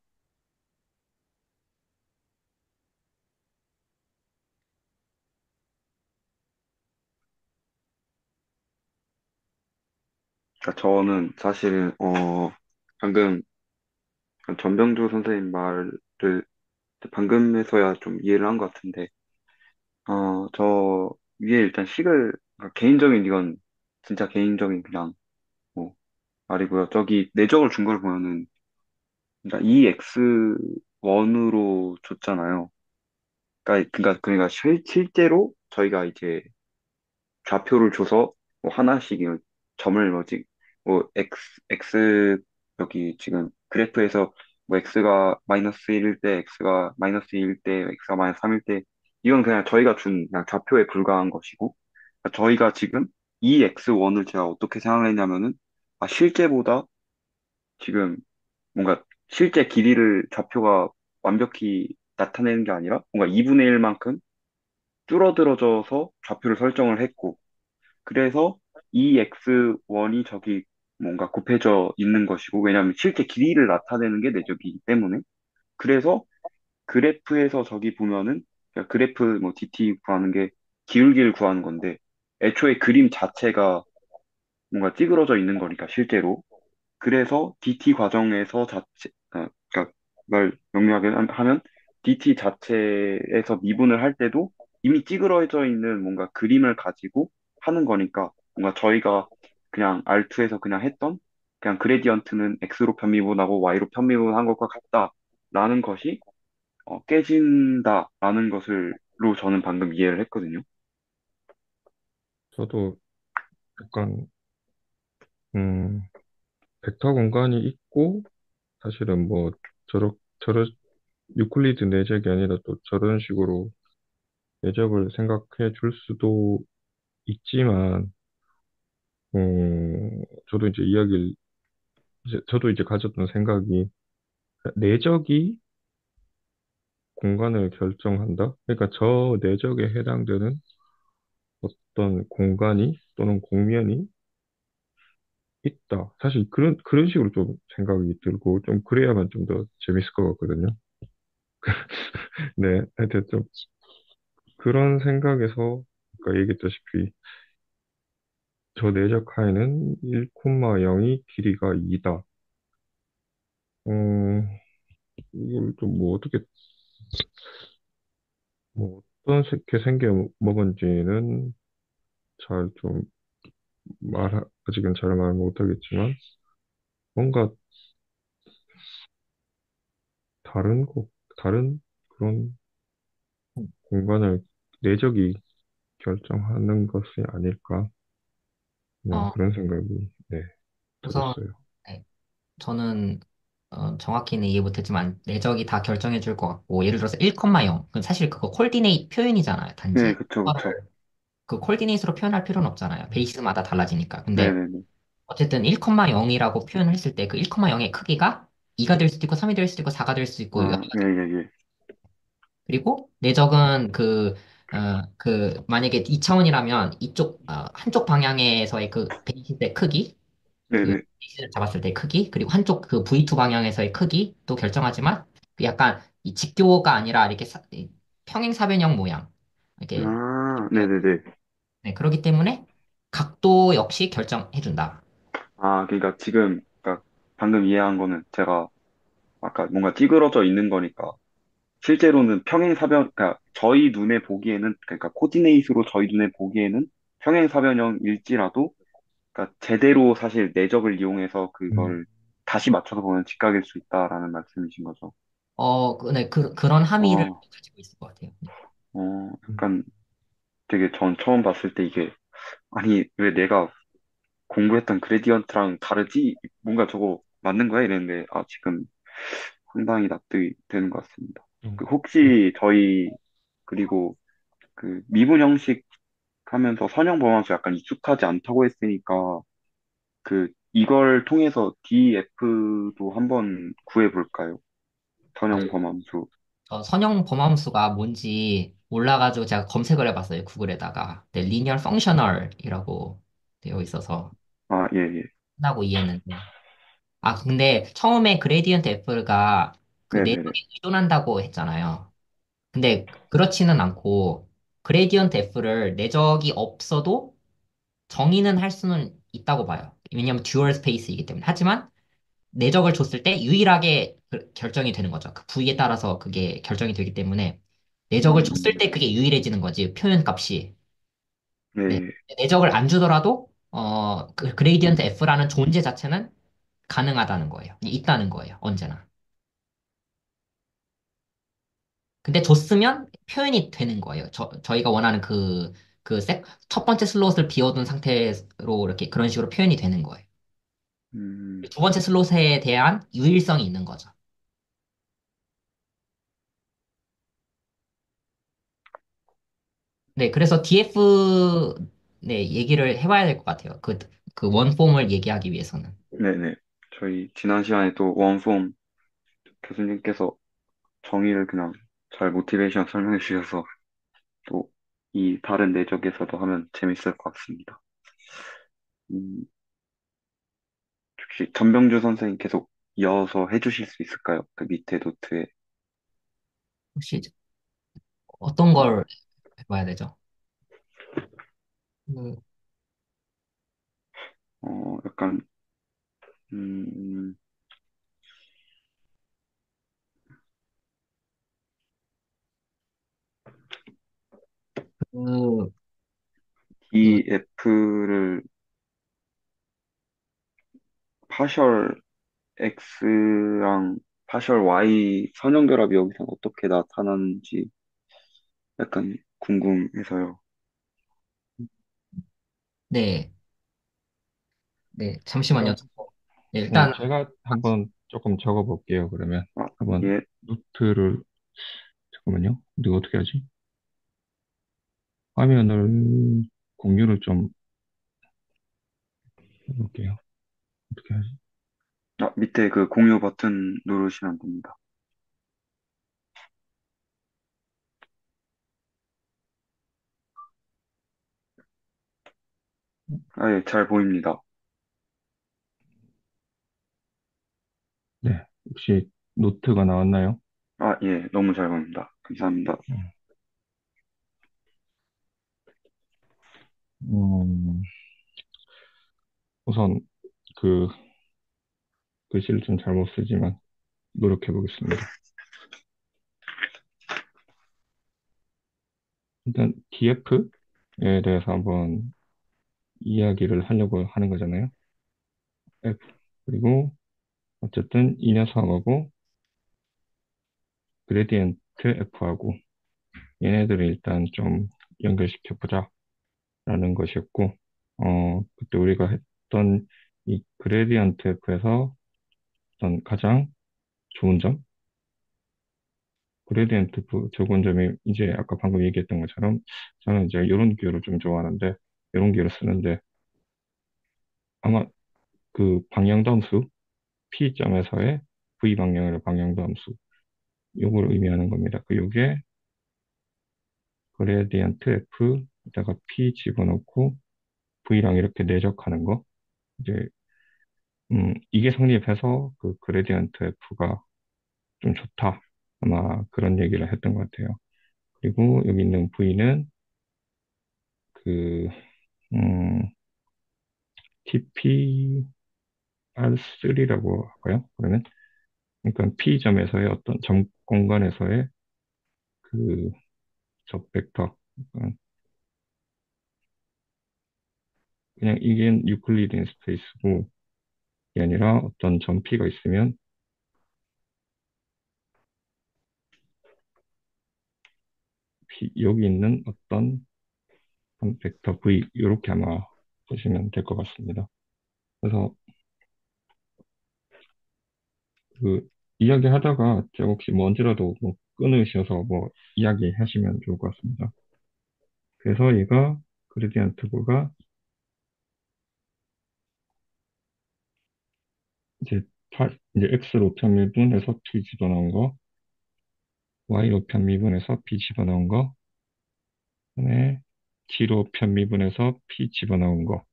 그러니까 저는 사실, 방금 전병주 선생님 말을 방금에서야 좀 이해를 한 것 같은데, 저 위에 일단 그러니까 개인적인 이건 진짜 개인적인 그냥 뭐 말이고요. 저기 내적을 준 걸 보면은, 그러니까 EX1으로 줬잖아요. 그러니까 실제로 저희가 이제 좌표를 줘서 뭐 하나씩 점을 뭐지 뭐 x 여기 지금 그래프에서 뭐 x가 마이너스 1일 때 x가 마이너스 2일 때 x가 마이너스 3일 때 이건 그냥 저희가 준 그냥 좌표에 불과한 것이고 그러니까 저희가 지금 이 x1을 제가 어떻게 생각을 했냐면은 실제보다 지금 뭔가 실제 길이를 좌표가 완벽히 나타내는 게 아니라 뭔가 2분의 1만큼 줄어들어져서 좌표를 설정을 했고 그래서 이 x1이 저기 뭔가 곱해져 있는 것이고, 왜냐하면 실제 길이를 나타내는 게 내적이기 때문에. 그래서 그래프에서 저기 보면은, 그러니까 그래프 뭐 dt 구하는 게 기울기를 구하는 건데, 애초에 그림 자체가 뭔가 찌그러져 있는 거니까 실제로. 그래서 DT 과정에서 그러니까 말 명료하게 하면 DT 자체에서 미분을 할 때도 이미 찌그러져 있는 뭔가 그림을 가지고 하는 거니까 뭔가 저희가 그냥 R2에서 그냥 했던 그냥 그레디언트는 X로 편미분하고 Y로 편미분한 것과 같다라는 것이 깨진다라는 것을로 저는 방금 이해를 했거든요. 저도 약간, 벡터 공간이 있고, 사실은 뭐, 저런, 유클리드 내적이 아니라 또 저런 식으로 내적을 생각해 줄 수도 있지만, 저도 이제 저도 이제 가졌던 생각이, 내적이 공간을 결정한다? 그러니까 저 내적에 해당되는 어떤 공간이 또는 공면이 있다. 사실 그런 식으로 좀 생각이 들고, 좀 그래야만 좀 더 재밌을 것 같거든요. 네, 하여튼 좀 그런 생각에서, 아까 얘기했다시피, 저 내적 하에는 1,0이 길이가 2다. 이걸 좀 뭐 어떻게 생겨 먹은지는 잘 좀 아직은 잘 말 못하겠지만, 뭔가 다른 그런 공간을 내적이 결정하는 것이 아닐까. 그냥 어, 그런 생각이, 네, 우선, 들었어요. 네, 저는 정확히는 이해 못했지만 내적이 다 결정해 줄 것 같고 예를 들어서 1,0 그건 사실 그거 콜디네이트 표현이잖아요 네, 단지 그쵸, 그쵸. 그 콜디네이트로 표현할 필요는 없잖아요 베이스마다 달라지니까 근데 네네네. 어쨌든 1,0이라고 표현을 했을 때 그 1,0의 크기가 2가 될 수도 있고 3이 될 수도 있고 4가 될 수도 있고 아, 예, 예, 예. 그리고 내적은 만약에 2차원이라면 한쪽 방향에서의 그 베이시스의 크기, 그 네네. 베이시를 잡았을 때 크기, 그리고 한쪽 그 V2 방향에서의 크기도 결정하지만, 그 약간 이 직교가 아니라 이렇게 이 평행사변형 모양. 이렇게, 아, 네네네. 네, 그렇기 때문에 각도 역시 결정해준다. 아, 그러니까 방금 이해한 거는 제가 아까 뭔가 찌그러져 있는 거니까 실제로는 그러니까 저희 눈에 보기에는, 그러니까 코디네이트로 저희 눈에 보기에는 평행사변형일지라도, 그러니까 제대로 사실 내적을 이용해서 음, 그걸 다시 맞춰서 보면 직각일 수 있다라는 말씀이신 거죠. 네, 그런 함의를 어, 가지고 있을 것 같아요. 네. 음, 약간 되게 전 처음 봤을 때 이게, 아니, 왜 내가 공부했던 그레디언트랑 다르지? 뭔가 저거 맞는 거야? 이랬는데, 아, 지금 상당히 납득이 되는 것 같습니다. 음, 그 혹시 저희, 그리고 그 미분 형식 하면서 선형범함수 약간 익숙하지 않다고 했으니까, 이걸 통해서 DF도 한번 구해볼까요? 선형범함수. 선형 범함수가 뭔지 몰라가지고 제가 검색을 해봤어요, 구글에다가. 네, linear functional이라고 되어 있어서 아, 예, 예. 한다고 이해했는데. 근데 처음에 그레디언트 F가 그 네네네. 내적에 의존한다고 했잖아요. 근데 그렇지는 않고 그레디언트 F를 내적이 없어도 정의는 할 수는 있다고 봐요. 왜냐하면 듀얼 스페이스이기 때문에. 하지만 내적을 줬을 때 유일하게 결정이 되는 거죠. 그 부위에 따라서 그게 결정이 되기 때문에 내적을 줬을 음, 때 그게 유일해지는 거지, 표현 값이. 네. 네. 내적을 안 주더라도, 그 그레이디언트 F라는 존재 자체는 가능하다는 거예요. 있다는 거예요, 언제나. 근데 줬으면 표현이 되는 거예요. 저희가 원하는 첫 번째 슬롯을 비워둔 상태로 이렇게 그런 식으로 표현이 되는 거예요. 음, 두 번째 슬롯에 대한 유일성이 있는 거죠. 네, 그래서 DF, 네, 얘기를 해봐야 될 것 같아요. 그 원폼을 얘기하기 위해서는. 네네. 저희 지난 시간에 또 원폼 교수님께서 정의를 그냥 잘 모티베이션 설명해 주셔서 또 이 다른 내적에서도 하면 재밌을 것 같습니다. 음, 혹시 전병주 선생님 계속 이어서 해주실 수 있을까요? 그 밑에 노트에. 혹시 어떤 걸 해봐야 되죠? 그, 약간, 음, 그, 그, df를 파셜 x랑 파셜 y 선형결합이 여기서 어떻게 나타나는지 약간 궁금해서요. 네, 네, 잠시만요. 제가, 네, 일단, 제가 한번 조금 적어볼게요, 그러면. 아, 한번 예. 노트를, 잠깐만요. 이거 어떻게 하지? 화면을 공유를 좀 해볼게요. 어떻게 하지? 밑에 그 공유 버튼 누르시면 됩니다. 예, 잘 보입니다. 네. 혹시 노트가 나왔나요? 예, 너무 잘 보입니다. 감사합니다. 음, 우선 그 글씨를 좀 잘못 쓰지만 노력해 보겠습니다. 일단 DF에 대해서 한번 이야기를 하려고 하는 거잖아요. F. 그리고 어쨌든 이 녀석하고 그레디엔트 F하고 얘네들을 일단 좀 연결시켜 보자라는 것이었고, 그때 우리가 했던 이 그레디언트 F에서 어떤 가장 좋은 점, 그레디언트 F 좋은 점이 이제 아까 방금 얘기했던 것처럼 저는 이제 이런 기호를 좀 좋아하는데 이런 기호를 쓰는데 아마 그 방향덤수 P점에서의 V 방향의 방향덤수 요걸 의미하는 겁니다. 그 요게 그레디언트 F에다가 P 집어넣고 V랑 이렇게 내적하는 거 이제 이게 성립해서 그 그레디언트 F가 좀 좋다. 아마 그런 얘기를 했던 것 같아요. 그리고 여기 있는 V는 그, 음, TPR3라고 할까요? 그러면, 그러니까 P점에서의 어떤 점 공간에서의 그, 저 벡터. 그냥 이게 유클리드인 스페이스고, 이게 아니라 어떤 점 P가 있으면, 여기 있는 어떤 한 벡터 V, 이렇게 아마 보시면 될 것 같습니다. 그래서 그 이야기 하다가 제가 혹시 뭐 언제라도 뭐 끊으셔서 뭐 이야기 하시면 좋을 것 같습니다. 그래서 얘가 그레디언트가 이제 이제 x로 편미분해서 p 집어넣은 거, y로 편미분해서 p 집어넣은 거, 그다음에 t로 편미분해서 p 집어넣은 거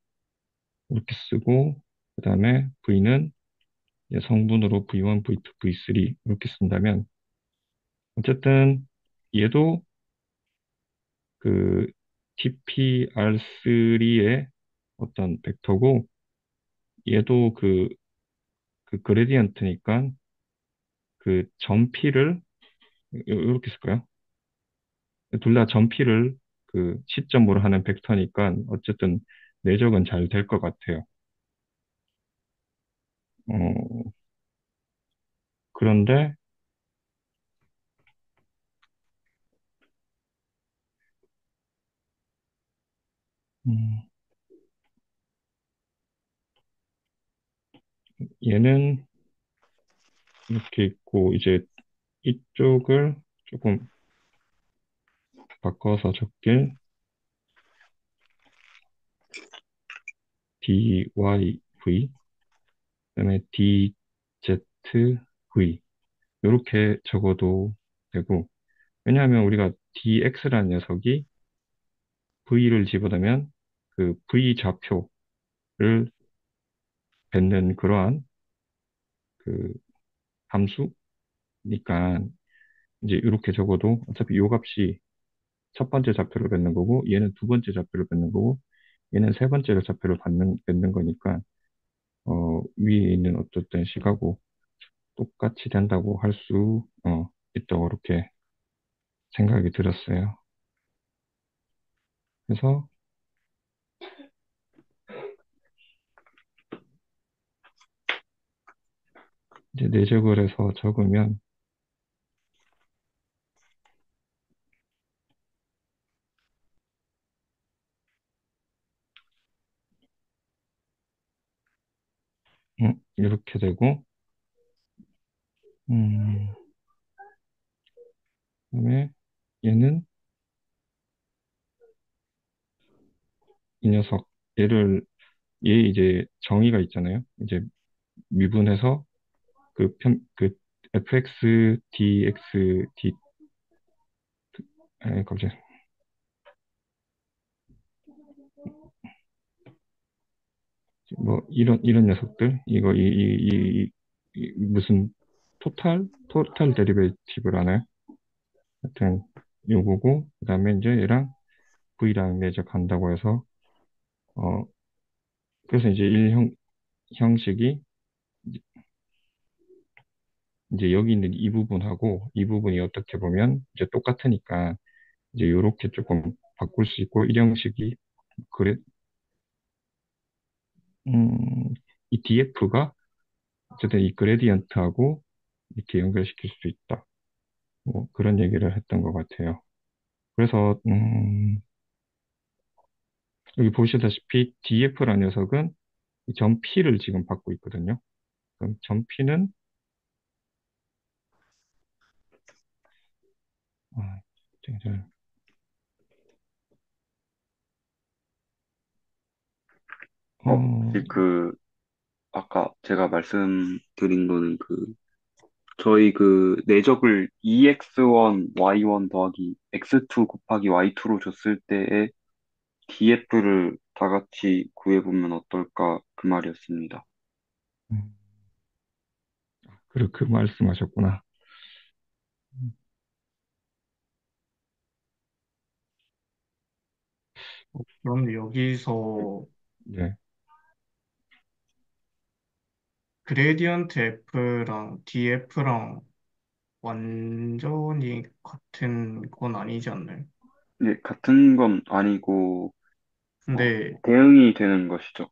이렇게 쓰고 그다음에 v는 이제 성분으로 v1, v2, v3 이렇게 쓴다면 어쨌든 얘도 그 TPR3의 어떤 벡터고 얘도 그 그레디언트니까 그 점피를 이렇게 쓸까요? 둘 다 점피를 그 시점으로 하는 벡터니까 어쨌든 내적은 잘 될 것 같아요. 어, 그런데 음, 얘는 이렇게 있고 이제 이쪽을 조금 바꿔서 적길 dyv 그다음에 dzv 이렇게 적어도 되고 왜냐하면 우리가 dx라는 녀석이 v를 집어넣으면 그 v 좌표를 뱉는 그러한 그 함수니까 이제 이렇게 적어도 어차피 요 값이 첫 번째 좌표를 뱉는 거고 얘는 두 번째 좌표를 뱉는 거고 얘는 세 번째로 좌표를 받는 거니까, 위에 있는 어쨌든 식하고 똑같이 된다고 할 수, 있다고 이렇게 생각이 들었어요. 그래서 이제 내적을 해서 적으면, 이렇게 되고, 음, 그다음에 얘는 이 녀석, 얘 이제 정의가 있잖아요. 이제 미분해서 그 fx, dx, 갑자기, 뭐, 이런 녀석들, 무슨, 토탈 데리베이티브를 하나요? 하여튼, 요거고, 그 다음에 이제 얘랑 V랑 내적한다고 해서, 어, 그래서 이제 형식이, 이제 여기 있는 이 부분하고, 이 부분이 어떻게 보면, 이제 똑같으니까, 이제 요렇게 조금 바꿀 수 있고, 이 형식이, 그래, 이 df가, 어쨌든 이 그레디언트하고, 이렇게 연결시킬 수 있다. 뭐, 그런 얘기를 했던 것 같아요. 그래서, 여기 보시다시피 DF라는 녀석은 점 P를 지금 받고 있거든요. 그럼 점 P는, 아, 잘, 혹시 아까 제가 말씀드린 거는 저희 내적을 EX1, Y1 더하기 X2 곱하기 Y2로 줬을 때의 DF를 다 같이 구해보면 어떨까 그 말이었습니다. 음, 그 말씀하셨구나. 그런데 여기서 네. 그레디언트 F랑 DF랑 완전히 같은 건 아니지 않나요? 네, 같은 건 아니고, 근데 대응이 되는 것이죠.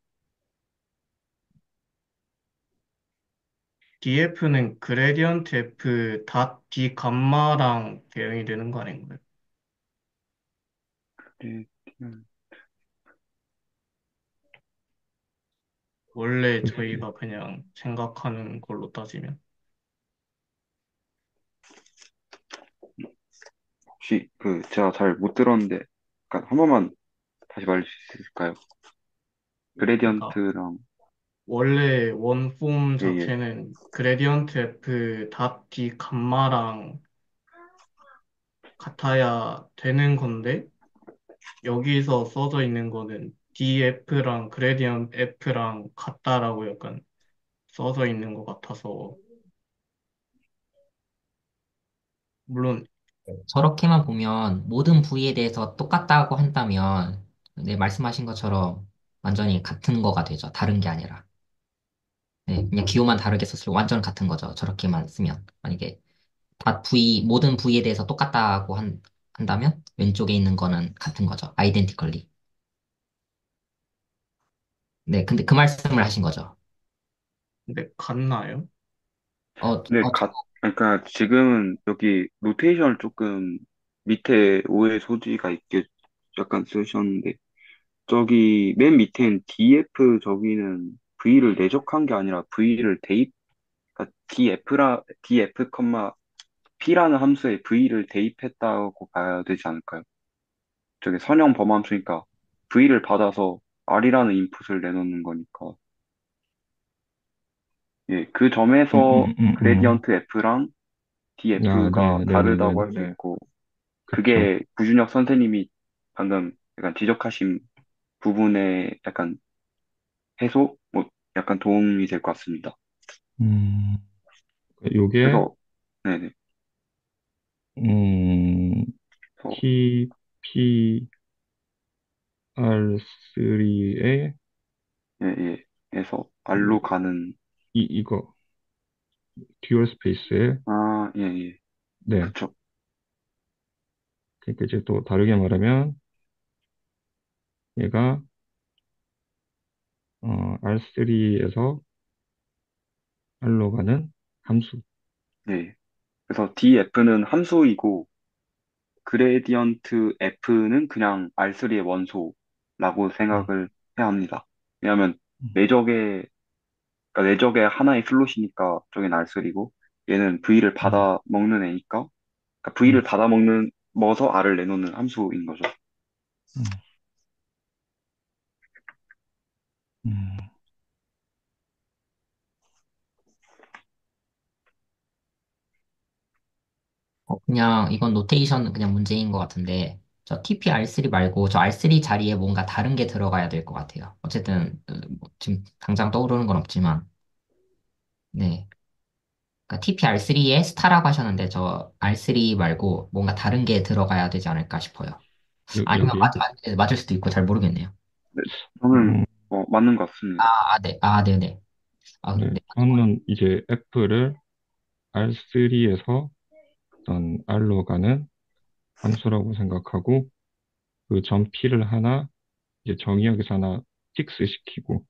DF는 그레디언트 F 닷 D 감마랑 대응이 되는 거 아닌가요? 네, 원래 글쎄. 저희가 그냥 생각하는 걸로 따지면. 혹시 제가 잘 못 들었는데, 약간 한 번만 다시 말해 주실 수 있을까요? 그러니까 그레디언트랑, 원래 원폼 예, 예. 자체는 그레디언트 F 닷 D 감마랑 같아야 되는 건데 여기서 써져 있는 거는 DF랑 그레디언트 F랑 같다라고 약간 써져 있는 것 같아서 물론 저렇게만 보면 모든 부위에 대해서 똑같다고 한다면, 네, 말씀하신 것처럼 완전히 같은 거가 되죠. 다른 게 아니라. 네, 그냥 기호만 다르게 썼을 때 완전 같은 거죠. 저렇게만 쓰면. 만약에 모든 부위에 대해서 똑같다고 한다면 왼쪽에 있는 거는 같은 거죠. 아이덴티컬리. 네, 근데 그 말씀을 하신 거죠. 근데 같나요? 어, 네, 그러니까 지금은 여기 노테이션을 조금 밑에 오해 소지가 있게 약간 쓰셨는데, 저기 맨 밑엔 df 저기는 v를 내적한 게 아니라 v를 그러니까 df, p라는 함수에 v를 대입했다고 봐야 되지 않을까요? 저게 선형 범함수니까 v를 받아서 r이라는 인풋을 내놓는 거니까. 예, 그 점에서 그레디언트 f랑 아, df가 네, 다르다고 할 수 네. 있고, 그쵸. 그게 구준혁 선생님이 방금 약간 지적하신 부분에 약간 해소? 뭐 약간 도움이 될 것 같습니다. 음, 요게, 그래서, 네네. 음, 그래서 T, P, R3에 예, 예. 에서 R로 가는, 이거 듀얼 스페이스에 아, 예, 예. 네. 그쵸. 그러니까 이제 또 다르게 말하면 얘가 R3에서 R로 가는 함수. 예. 그래서 df는 함수이고, 그레디언트 f는 그냥 R3의 원소라고 음, 생각을 해야 합니다. 왜냐하면 음, 내적에, 그러니까 내적에 하나의 슬롯이니까 저긴 R3고, 얘는 V를 음, 받아 먹는 애니까, 그러니까 V를 음, 받아 먹어서 R을 내놓는 함수인 거죠. 음, 음. 그냥 이건 노테이션 그냥 문제인 것 같은데 저 TP-R3 말고 저 R3 자리에 뭔가 다른 게 들어가야 될 것 같아요. 어쨌든 뭐 지금 당장 떠오르는 건 없지만 네. 그러니까 TP-R3에 스타라고 하셨는데 저 R3 말고 뭔가 다른 게 들어가야 되지 않을까 싶어요. 아니면 여기요? 맞을 수도 있고 잘 모르겠네요. 네, 저는 음, 맞는 것 같습니다. 네. 아, 네네. 아, 네. 네. 저는 이제 F를 R3에서 어떤 R로 가는 함수라고 생각하고 그 점 P를 하나 이제 정의역에서 하나 픽스 시키고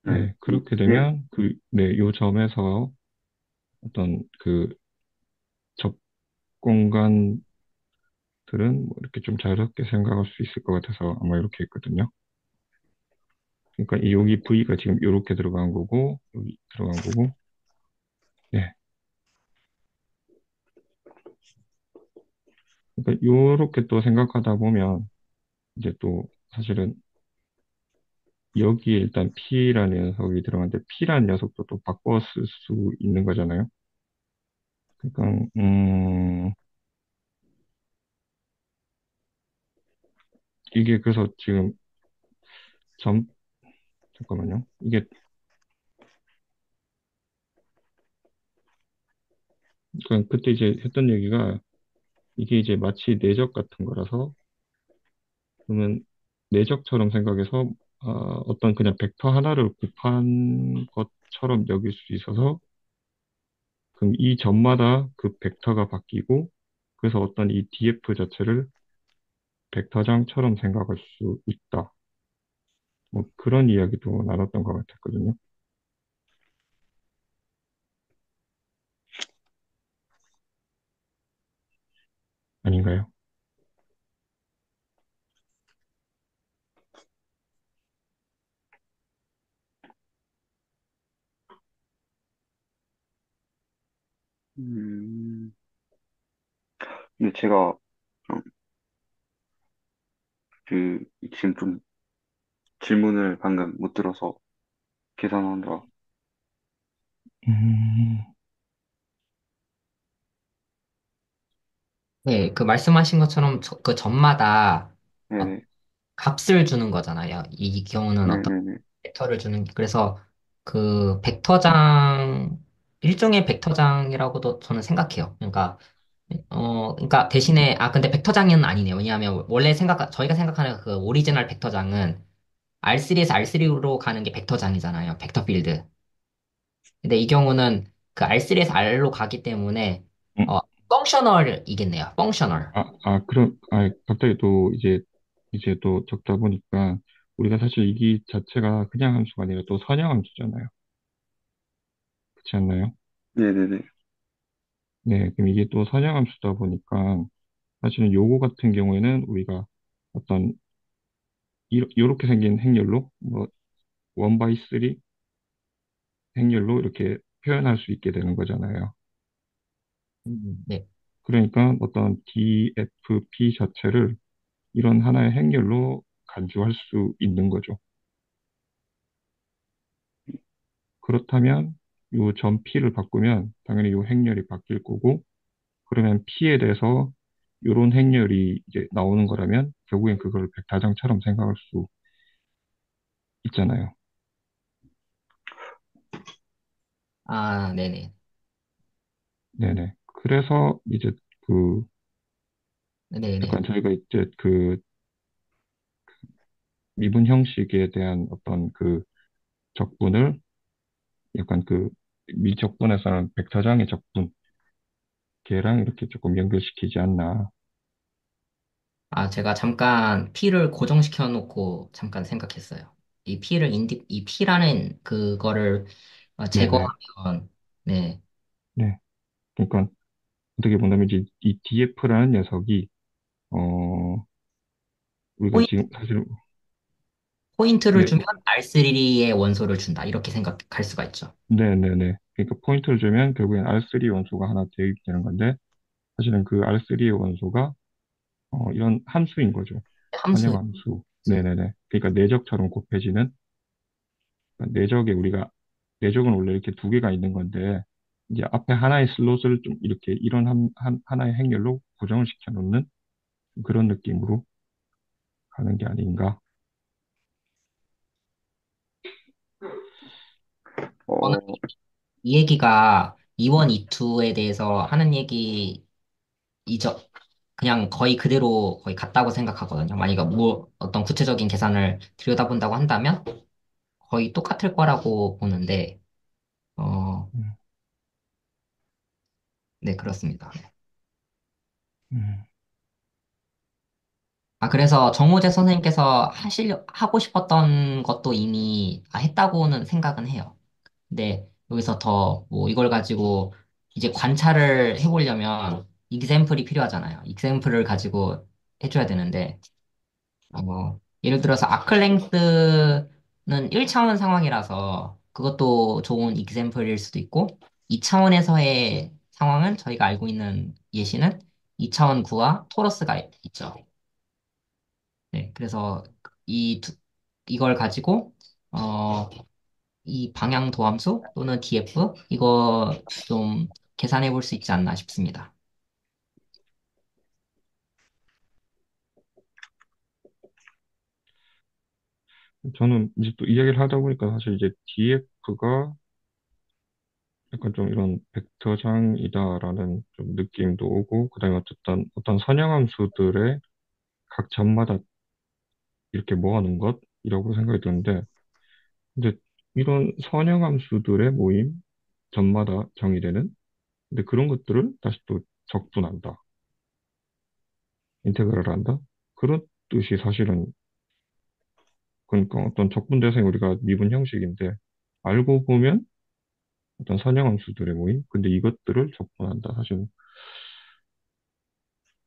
네, 네. 그렇게 예, 되면 네, 요 점에서 어떤 그 접 공간들은 뭐 이렇게 좀 자유롭게 생각할 수 있을 것 같아서 아마 이렇게 했거든요. 그러니까 여기 V가 지금 이렇게 들어간 거고 여기 들어간 거고 네. 그러니까 요렇게 또 생각하다 보면 이제 또 사실은 여기에 일단 P라는 녀석이 들어갔는데 P라는 녀석도 또 바꿔 쓸 수 있는 거잖아요. 그러니까 이게 그래서 지금 점 잠깐만요. 이게 그러니까 그때 이제 했던 얘기가 이게 이제 마치 내적 같은 거라서 그러면 내적처럼 생각해서 어떤 그냥 벡터 하나를 곱한 것처럼 여길 수 있어서 그럼 이 점마다 그 벡터가 바뀌고 그래서 어떤 이 df 자체를 벡터장처럼 생각할 수 있다. 뭐 그런 이야기도 나눴던 것 같았거든요. 아닌가요? 음, 근데 제가 좀 지금 좀 질문을 방금 못 들어서 계산하느라, 음, 네, 그 말씀하신 것처럼 그 점마다 어, 네네, 값을 주는 거잖아요. 이 경우는 어떤 네네네, 벡터를 주는, 그래서 그 벡터장, 일종의 벡터장이라고도 저는 생각해요. 그러니까, 그러니까 대신에, 근데 벡터장은 아니네요. 왜냐하면 원래 저희가 생각하는 그 오리지널 벡터장은 R3에서 R3로 가는 게 벡터장이잖아요. 벡터 필드. 근데 이 경우는 그 R3에서 R로 가기 때문에, 음, 어, 펑셔널이겠네요. 펑셔널. 그럼, 갑자기 또 이제 또 적다 보니까 우리가 사실 이게 자체가 그냥 함수가 아니라 또 선형 함수잖아요. 그렇지 않나요? 네네네. 네, 그럼 이게 또 선형 함수다 보니까 사실은 요거 같은 경우에는 우리가 어떤 요렇게 생긴 행렬로 뭐 1 by 3 행렬로 이렇게 표현할 수 있게 되는 거잖아요. 네. 그러니까 어떤 DFP 자체를 이런 하나의 행렬로 간주할 수 있는 거죠. 그렇다면 요 점 P를 바꾸면 당연히 요 행렬이 바뀔 거고 그러면 P에 대해서 요런 행렬이 이제 나오는 거라면 결국엔 그걸 백타장처럼 생각할 수 있잖아요. 네네. 네네. 그래서 이제 그 네네. 약간 저희가 이제 그 미분 형식에 대한 어떤 그 적분을 약간 그 미적분에서는 벡터장의 적분 걔랑 이렇게 조금 연결시키지 않나. 아, 제가 잠깐 P를 고정시켜 놓고 잠깐 생각했어요. 이 P라는 그거를 네네. 제거하면, 네, 네. 그러니까 어떻게 보면 이제 이 DF라는 녀석이 어 우리가 포인트, 지금 사실 포인트를 네, 주면 R3의 원소를 준다. 이렇게 생각할 수가 있죠. 네네네. 그러니까 포인트를 주면 결국엔 R3 원소가 하나 대입되는 건데 사실은 그 R3의 원소가 이런 함수인 거죠. 함수, 선형함수. 네네네. 그러니까 내적처럼 곱해지는 그러니까 내적은 원래 이렇게 두 개가 있는 건데 이제 앞에 하나의 슬롯을 좀 이렇게 이런 하나의 행렬로 고정을 시켜 놓는 그런 느낌으로 가는 게 아닌가. 저는 어, 이 얘기가 E1, E2에 대해서 하는 얘기, 이저, 그냥 거의 그대로 거의 같다고 생각하거든요. 만약에 뭐 어떤 구체적인 계산을 들여다본다고 한다면 거의 똑같을 거라고 보는데, 어, 음, 네, 그렇습니다. 네. 음, 아, 그래서 정호재 선생님께서 하고 싶었던 것도 이미 했다고는 생각은 해요. 근데 여기서 더 뭐 이걸 가지고 이제 관찰을 해보려면 익샘플이 필요하잖아요. 익샘플을 가지고 해줘야 되는데, 예를 들어서 아크랭스는 1차원 상황이라서 그것도 좋은 익샘플일 수도 있고, 2차원에서의 상황은 저희가 알고 있는 예시는 2차원 구와 토러스가 있죠. 네, 그래서 이걸 가지고, 어, 이 방향 도함수 또는 DF, 이거 좀 계산해 볼 수 있지 않나 싶습니다. 저는 이제 또 이야기를 하다 보니까 사실 이제 DF가 약간 좀 이런 벡터장이다라는 좀 느낌도 오고, 그다음에 어떤 선형함수들의 각 점마다 이렇게 모아놓은 것이라고 생각이 드는데, 근데 이런 선형함수들의 모임, 점마다 정의되는, 근데 그런 것들을 다시 또 적분한다, 인테그랄을 한다. 그런 뜻이 사실은 그러니까 어떤 적분 대상이 우리가 미분 형식인데 알고 보면 어떤 선형함수들의 모임, 근데 이것들을 적분한다. 사실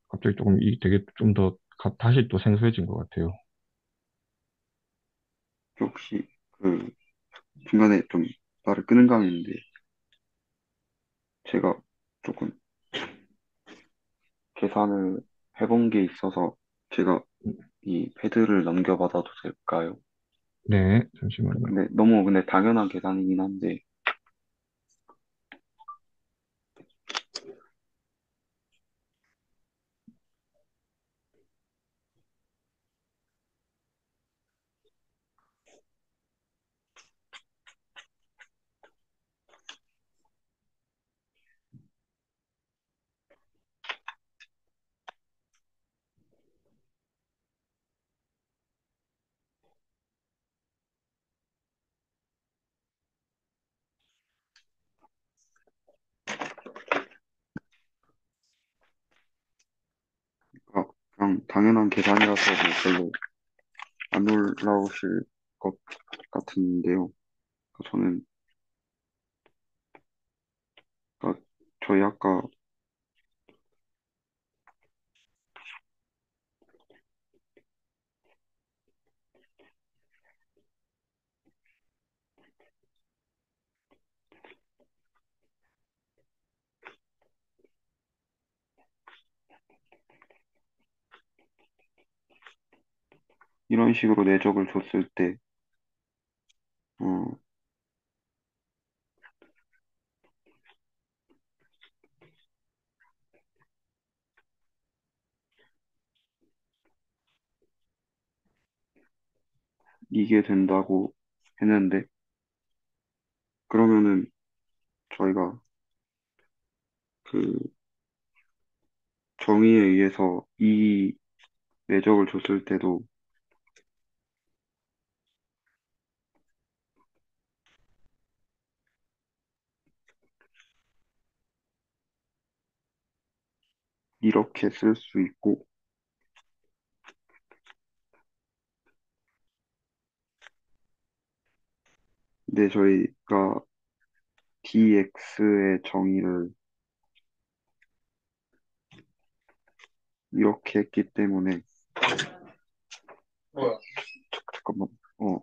갑자기 조금 이 되게 좀 더 다시 또 생소해진 것 같아요. 혹시 그 중간에 좀 말을 끊은 감이 있는데 제가 조금 계산을 해본 게 있어서 제가 이 패드를 넘겨받아도 될까요? 네, 잠시만요. 근데 너무 근데 당연한 계산이긴 한데 그냥 당연한 계산이라서 뭐 별로 안 놀라우실 것 같은데요. 저는 저희 아까 이런 식으로 내적을 줬을 때 어, 이게 된다고 했는데 그러면은 저희가 그 정의에 의해서 이 내적을 줬을 때도 이렇게 쓸 수 있고, 근데 저희가 dx의 정의를 이렇게 했기 때문에, 잠깐만, 어,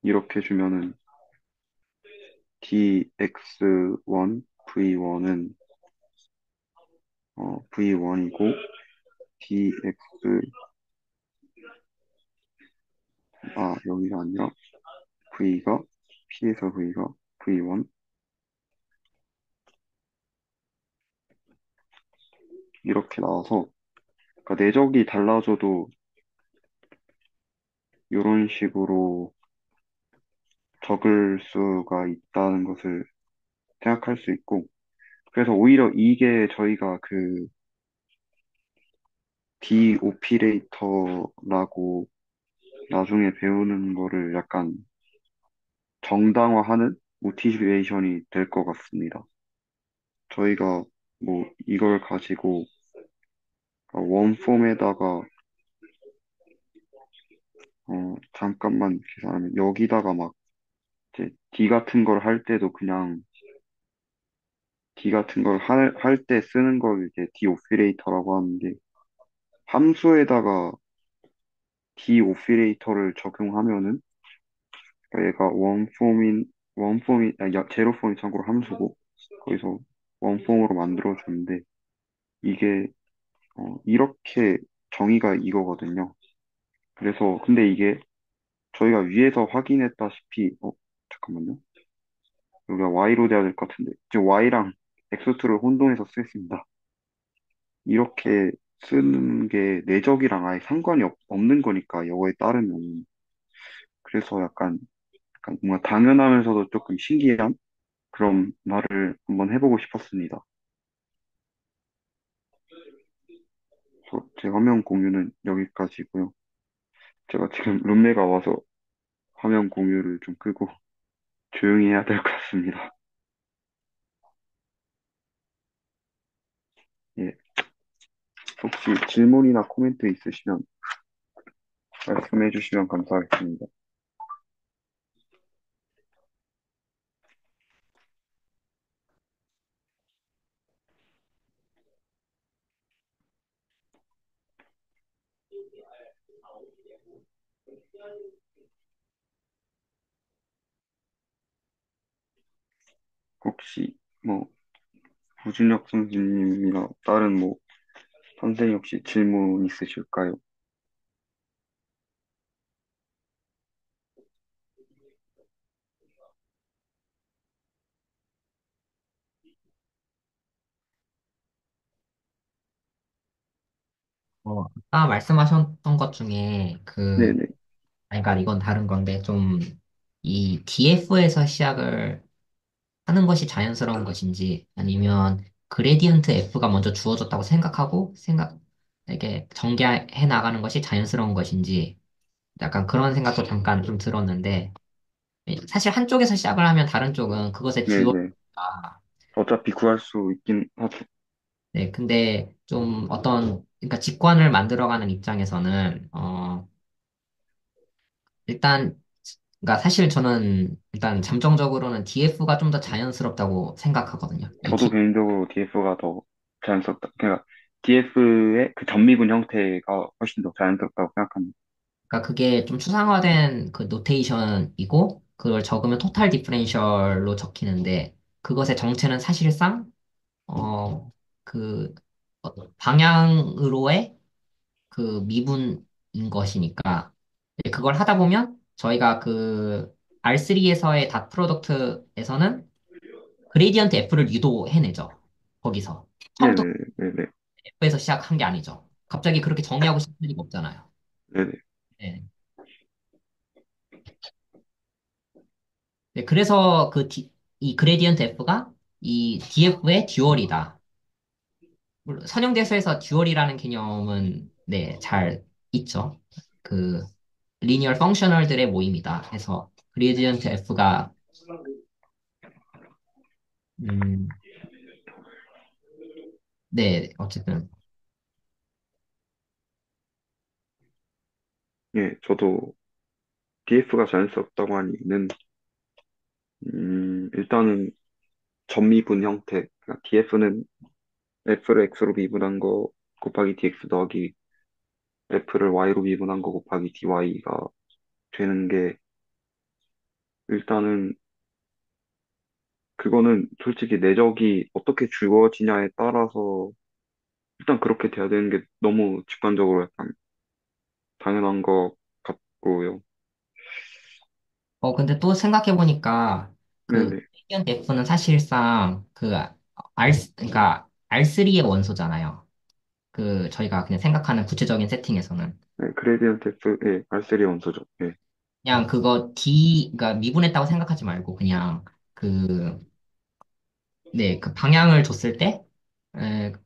이렇게 주면은 dx1, v1은 v1이고, dx, 여기가 아니라 v가, p에서 v가 v1, 이렇게 나와서, 그러니까 내적이 달라져도 이런 식으로 적을 수가 있다는 것을 생각할 수 있고, 그래서 오히려 이게 저희가 그 디오피레이터라고 나중에 배우는 거를 약간 정당화하는 모티베이션이 될 것 같습니다. 저희가 뭐 이걸 가지고 원폼에다가 잠깐만 계산하면 여기다가 막 이제 D 같은 걸 할 때도 그냥 D 같은 걸 할 때 쓰는 걸 이제 디오피레이터라고 하는데 함수에다가 디오피레이터를 적용하면은 그러니까 얘가 제로폼이 참고로 함수고 거기서 원폼으로 만들어주는데 이게 이렇게 정의가 이거거든요. 그래서 근데 이게 저희가 위에서 확인했다시피 잠깐만요. 여기가 y로 돼야 될 것 같은데 지금 y랑 x2를 혼동해서 쓰겠습니다. 이렇게 쓰는 게 내적이랑 아예 상관이 없는 거니까 이거에 따르면 그래서 약간 뭔가 당연하면서도 조금 신기한 그런 말을 한번 해보고 싶었습니다. 그래서 제 화면 공유는 여기까지고요. 제가 지금 룸메가 와서 화면 공유를 좀 끄고 조용히 해야 될 것 같습니다. 예, 혹시 질문이나 코멘트 있으시면 말씀해 주시면 감사하겠습니다. 혹시 뭐 구준혁 선생님이나 다른 뭐 선생님 혹시 질문 있으실까요? 아까 말씀하셨던 것 중에 네네. 아니, 그러니까 이건 다른 건데 좀 이 DF에서 시작을 하는 것이 자연스러운 것인지 아니면 그레디언트 F가 먼저 주어졌다고 이게 전개해 나가는 것이 자연스러운 것인지 약간 그런 생각도 잠깐 좀 들었는데 사실 한쪽에서 시작을 하면 다른 쪽은 그것의 듀얼 네네. 어차피 구할 수 있긴 하죠. 네, 근데 좀 그러니까 직관을 만들어가는 입장에서는, 일단, 그러니까 사실 저는 일단 잠정적으로는 DF가 좀 더 자연스럽다고 생각하거든요. 저도 개인적으로 DF가 더 자연스럽다. 그러니까 DF의 그 전미분 형태가 훨씬 더 자연스럽다고 생각합니다. 그러니까 그게 좀 추상화된 그 노테이션이고, 그걸 적으면 토탈 디퍼렌셜로 적히는데, 그것의 정체는 사실상, 어, 그, 방향으로의 그 미분인 것이니까 이제 그걸 하다 보면 저희가 그 R3에서의 닷 프로덕트에서는 그레디언트 F를 유도해내죠. 거기서 처음부터 네네네네. F에서 시작한 게 아니죠. 갑자기 그렇게 정의하고 싶을 리가 없잖아요. 네네. 네. 네, 그래서 이 그레디언트 F가 이 DF의 듀얼이다. 물론 선형대수에서 듀얼이라는 개념은 네, 잘 있죠. 그 리니얼 펑셔널들의 모임이다 해서 그레디언트 F가 음, 네, 어쨌든 예, 저도 DF가 자연스럽다고 한 이유는, 일단은 점미분 형태. 그러니까 DF는 F를 X로 미분한 거 곱하기 DX 더하기 F를 Y로 미분한 거 곱하기 DY가 되는 게, 일단은 그거는 솔직히 내적이 어떻게 주어지냐에 따라서 일단 그렇게 돼야 되는 게 너무 직관적으로 약간 당연한 것 같고요. 근데 또 생각해보니까, 그, 네네. 그레디언트 F는 사실상, 그러니까, R3의 원소잖아요. 저희가 그냥 생각하는 구체적인 세팅에서는. 네, 그레디언트 F, 예, R3 원소죠. 예, 그냥 그러니까 미분했다고 생각하지 말고, 그냥, 그, 네, 그 방향을 줬을 때,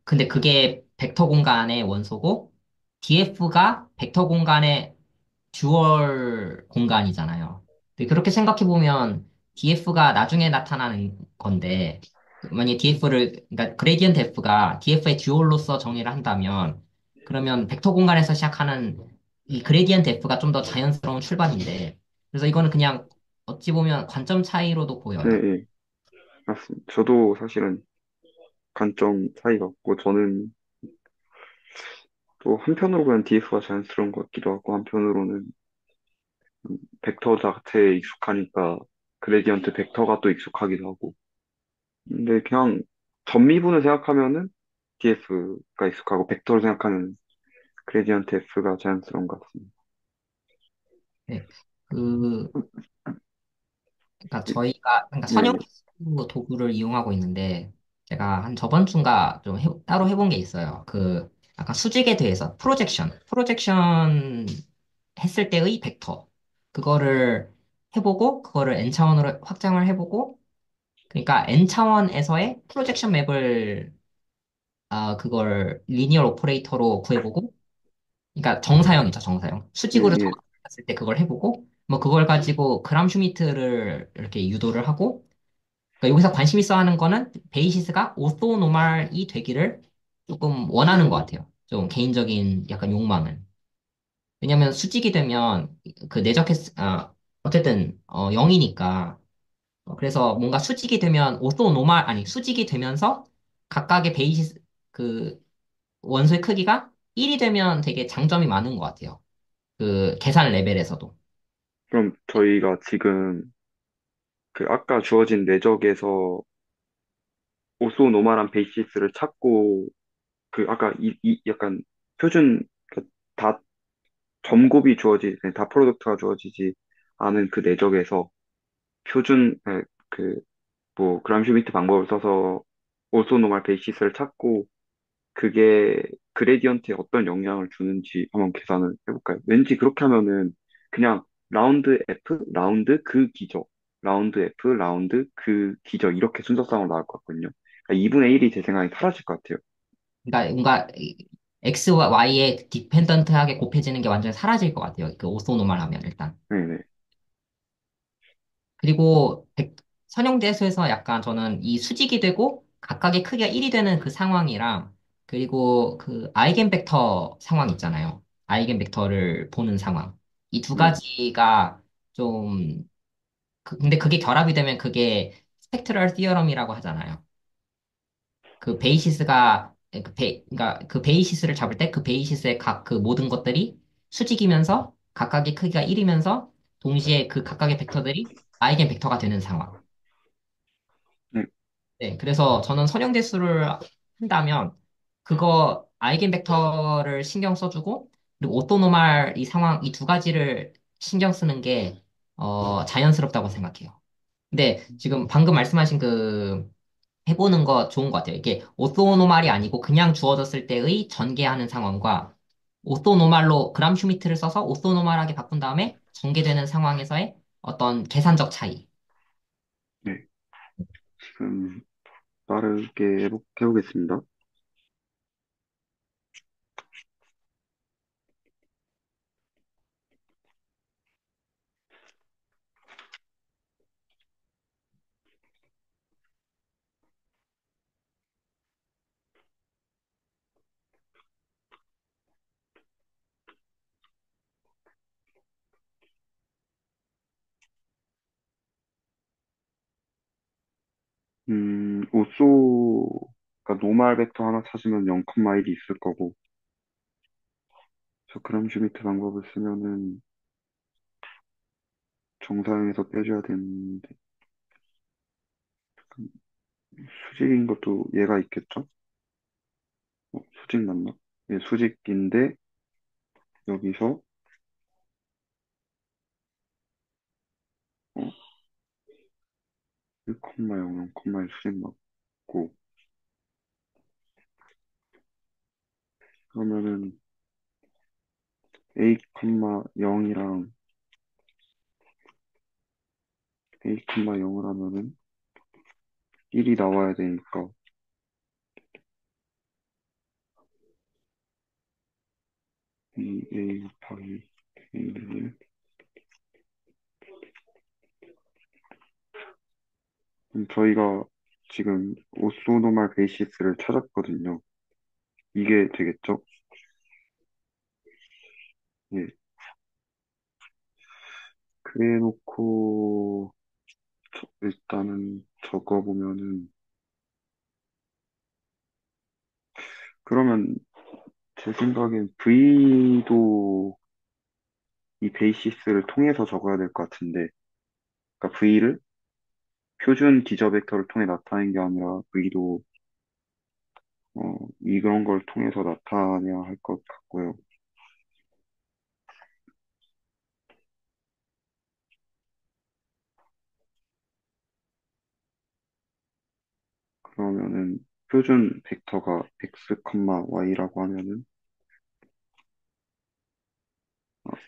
근데 그게 벡터 공간의 원소고, DF가 벡터 공간의 듀얼 공간이잖아요. 근데 그렇게 생각해보면 DF가 나중에 나타나는 건데, 만약에 그러니까 그레디언트 F가 DF의 듀얼로서 정의를 한다면, 그러면 벡터 공간에서 시작하는 이 그레디언트 F가 좀 더 자연스러운 출발인데, 그래서 이거는 그냥 어찌 보면 관점 차이로도 예, 보여요. 예, 맞습니다. 저도 사실은 관점 차이 같고, 저는 또 한편으로 그냥 DF가 자연스러운 것 같기도 하고, 한편으로는 벡터 자체에 익숙하니까 그레디언트 벡터가 또 익숙하기도 하고. 근데 그냥 전미분을 생각하면은 DF가 익숙하고, 벡터를 생각하면 그레디언트 F가 자연스러운 것 같습니다. 네. 그, 그러니까 예, 그러니까 네네. 선형수 도구를 이용하고 있는데, 제가 한 저번 주인가 좀 따로 해본 게 있어요. 약간 수직에 대해서 프로젝션 했을 때의 벡터. 그거를 해보고, 그거를 N차원으로 확장을 해보고, 그러니까 N차원에서의 프로젝션 맵을, 그걸 리니얼 오퍼레이터로 구해보고, 그러니까 정사형이죠, 정사형. 예, 수직으로 예. 정했을 때 그걸 해보고, 뭐 그걸 가지고 그람 슈미트를 이렇게 유도를 하고, 그러니까 여기서 관심 있어 하는 거는 베이시스가 오소노멀이 되기를 조금 원하는 것 같아요. 좀 개인적인 약간 욕망은. 왜냐면 수직이 되면 그 어쨌든 0이니까. 그래서 뭔가 수직이 되면 아니 수직이 되면서 각각의 베이시스 그 원소의 크기가 1이 되면 되게 장점이 많은 것 같아요. 그 계산 레벨에서도. 그럼 저희가 지금 그 아까 주어진 내적에서 오소노멀한 베이시스를 찾고, 그 아까 약간 표준, 그다 점곱이 다 프로덕트가 주어지지 않은 그 내적에서 표준, 뭐 그람슈미트 방법을 써서 오소노멀 베이시스를 찾고, 그게 그레디언트에 어떤 영향을 주는지 한번 계산을 해볼까요? 왠지 그렇게 하면은 그냥 라운드 F, 라운드 그 기저, 라운드 F, 라운드 그 기저, 이렇게 순서상으로 나올 것 같거든요. 그러니까 2분의 1이 제 생각에 사라질 것 같아요. 그러니까 뭔가 X와 Y에 디펜던트하게 곱해지는 게 완전히 사라질 것 같아요. 그 오소노멀 하면 일단. 네네. 그리고 선형대수에서 약간 저는 이 수직이 되고 각각의 크기가 1이 되는 그 상황이랑 그리고 그 아이겐벡터 상황 있잖아요. 아이겐벡터를 보는 상황. 이 두 네. 가지가 좀 근데 그게 결합이 되면 그게 스펙트럴 티어럼이라고 하잖아요. 그 베이시스가 그러니까 그 베이시스를 잡을 때 그 베이시스의 각 그 모든 것들이 수직이면서 각각의 크기가 1이면서 동시에 그 각각의 벡터들이 아이겐 벡터가 되는 상황. 네. 네, 그래서 저는 선형대수를 한다면 그거 아이겐 벡터를 신경 써주고 그리고 오토노멀 이 상황 이 두 가지를 신경 쓰는 게 자연스럽다고 생각해요. 근데 지금 방금 말씀하신 해보는 거 좋은 것 같아요. 이게 오토노멀이 아니고 그냥 주어졌을 때의 전개하는 상황과 오소노말로 그람 슈미트를 써서 오소노말하게 바꾼 다음에 전개되는 상황에서의 어떤 계산적 차이. 네, 지금 빠르게 해보겠습니다. 그러니까 노말 벡터 하나 찾으면 0,1이 있을 거고, 저 그람 슈미트 방법을 쓰면은 정사형에서 빼줘야 되는데, 수직인 것도 얘가 있겠죠? 수직 맞나? 예, 수직인데, 여기서, 어, 1,0, 0,1 수직 맞고, 그러면은 A,0이랑 A,0을 하면은 1이 나와야 되니까, 2A 곱하기 A1. 그럼 저희가 지금 오소노말 베이시스를 찾았거든요. 이게 되겠죠? 예. 그래 놓고, 일단은 적어보면은, 그러면 제 생각엔 V도 이 베이시스를 통해서 적어야 될 것 같은데, 그러니까 V를 표준 기저 벡터를 통해 나타낸 게 아니라 V도 이런 걸 통해서 나타내야 할 것 같고요. 그러면은 표준 벡터가 x, y라고 하면은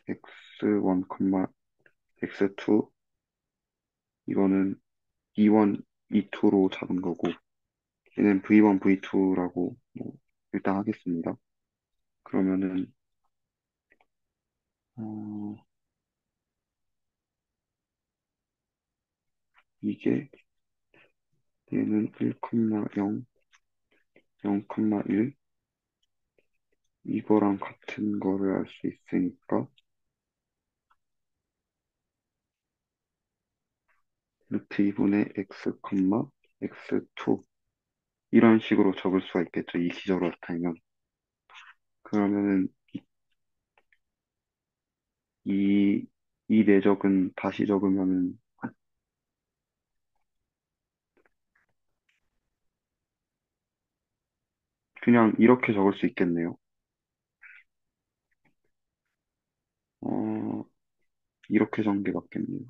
x1, x2 이거는 E1, E2로 잡은 거고 얘는 V1, V2라고 뭐 일단 하겠습니다. 그러면은 어, 이게 얘는 1,0, 0,1 이거랑 같은 거를 알 수 있으니까 루트 2분의 x, x2 이런 식으로 적을 수가 있겠죠. 이 기저로 나타내면. 그러면은 이, 이 내적은 다시 적으면은 그냥 이렇게 적을 수 있겠네요. 어, 이렇게 적는 게 맞겠네요.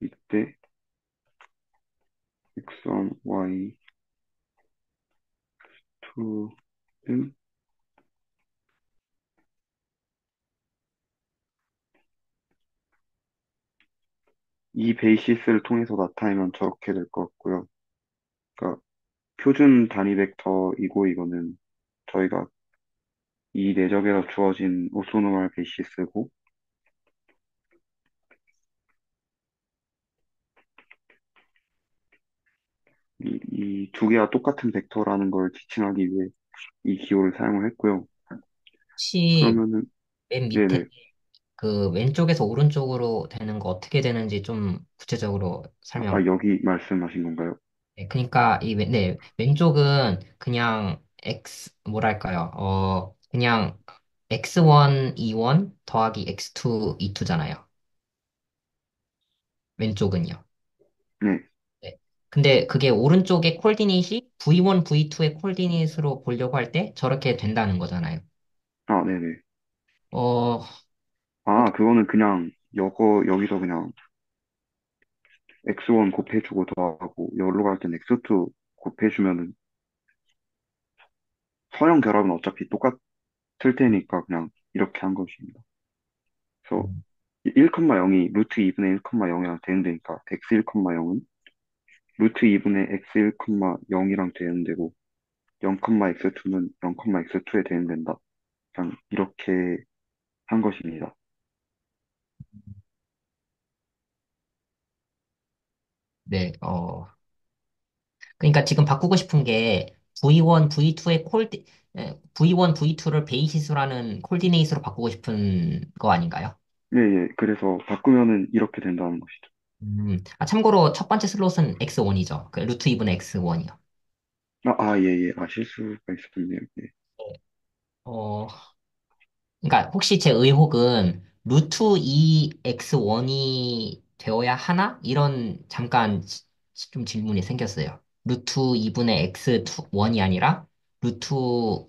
이때 x1, y2는 이 베이시스를 통해서 나타내면 저렇게 될 것 같고요. 그러니까 표준 단위 벡터이고 이거는 저희가 이 내적에서 주어진 오소노말 베이시스고 이 두 개가 똑같은 벡터라는 걸 지칭하기 위해 이 기호를 사용을 했고요. 혹시 그러면은 맨 밑에 네네. 그 왼쪽에서 오른쪽으로 되는 거 어떻게 되는지 좀 구체적으로 설명. 여기 말씀하신 건가요? 네, 그러니까 네, 왼쪽은 그냥 뭐랄까요? 그냥 x1 E1 더하기 x2 E2잖아요. 왼쪽은요. 네. 네. 근데 그게 오른쪽의 콜디닛이 V1, V2의 콜디닛으로 보려고 할 때 저렇게 된다는 거잖아요. 네네. 어, 혹- 그거는 그냥 여기서 그냥 x1 곱해주고 더하고 여기로 갈 땐 x2 곱해주면은 선형 결합은 어차피 똑같죠. 틀 테니까 그냥 이렇게 한 것입니다. 그래서 음, 1,0이 루트 2분의 1,0이랑 대응되니까 x 1,0은 루트 2분의 x 1,0이랑 대응되고 0,x2는 0,x2에 대응된다. 그냥 이렇게 한 것입니다. 네, 그러니까 지금 바꾸고 싶은 게 V1, V2의 V1, V2를 베이시스로 하는 콜디네이스로 바꾸고 싶은 거 아닌가요? 예, 예. 그래서 바꾸면은 이렇게 된다는 것이죠. 참고로 첫 번째 슬롯은 X1이죠. 그 루트 2분의 X1이요. 예, 예. 실수가 있었네요. 예. 어, 그러니까 혹시 제 의혹은 루트 2x1이 되어야 하나? 이런 잠깐 좀 질문이 생겼어요. 루트 2분의 x1이 아니라 루트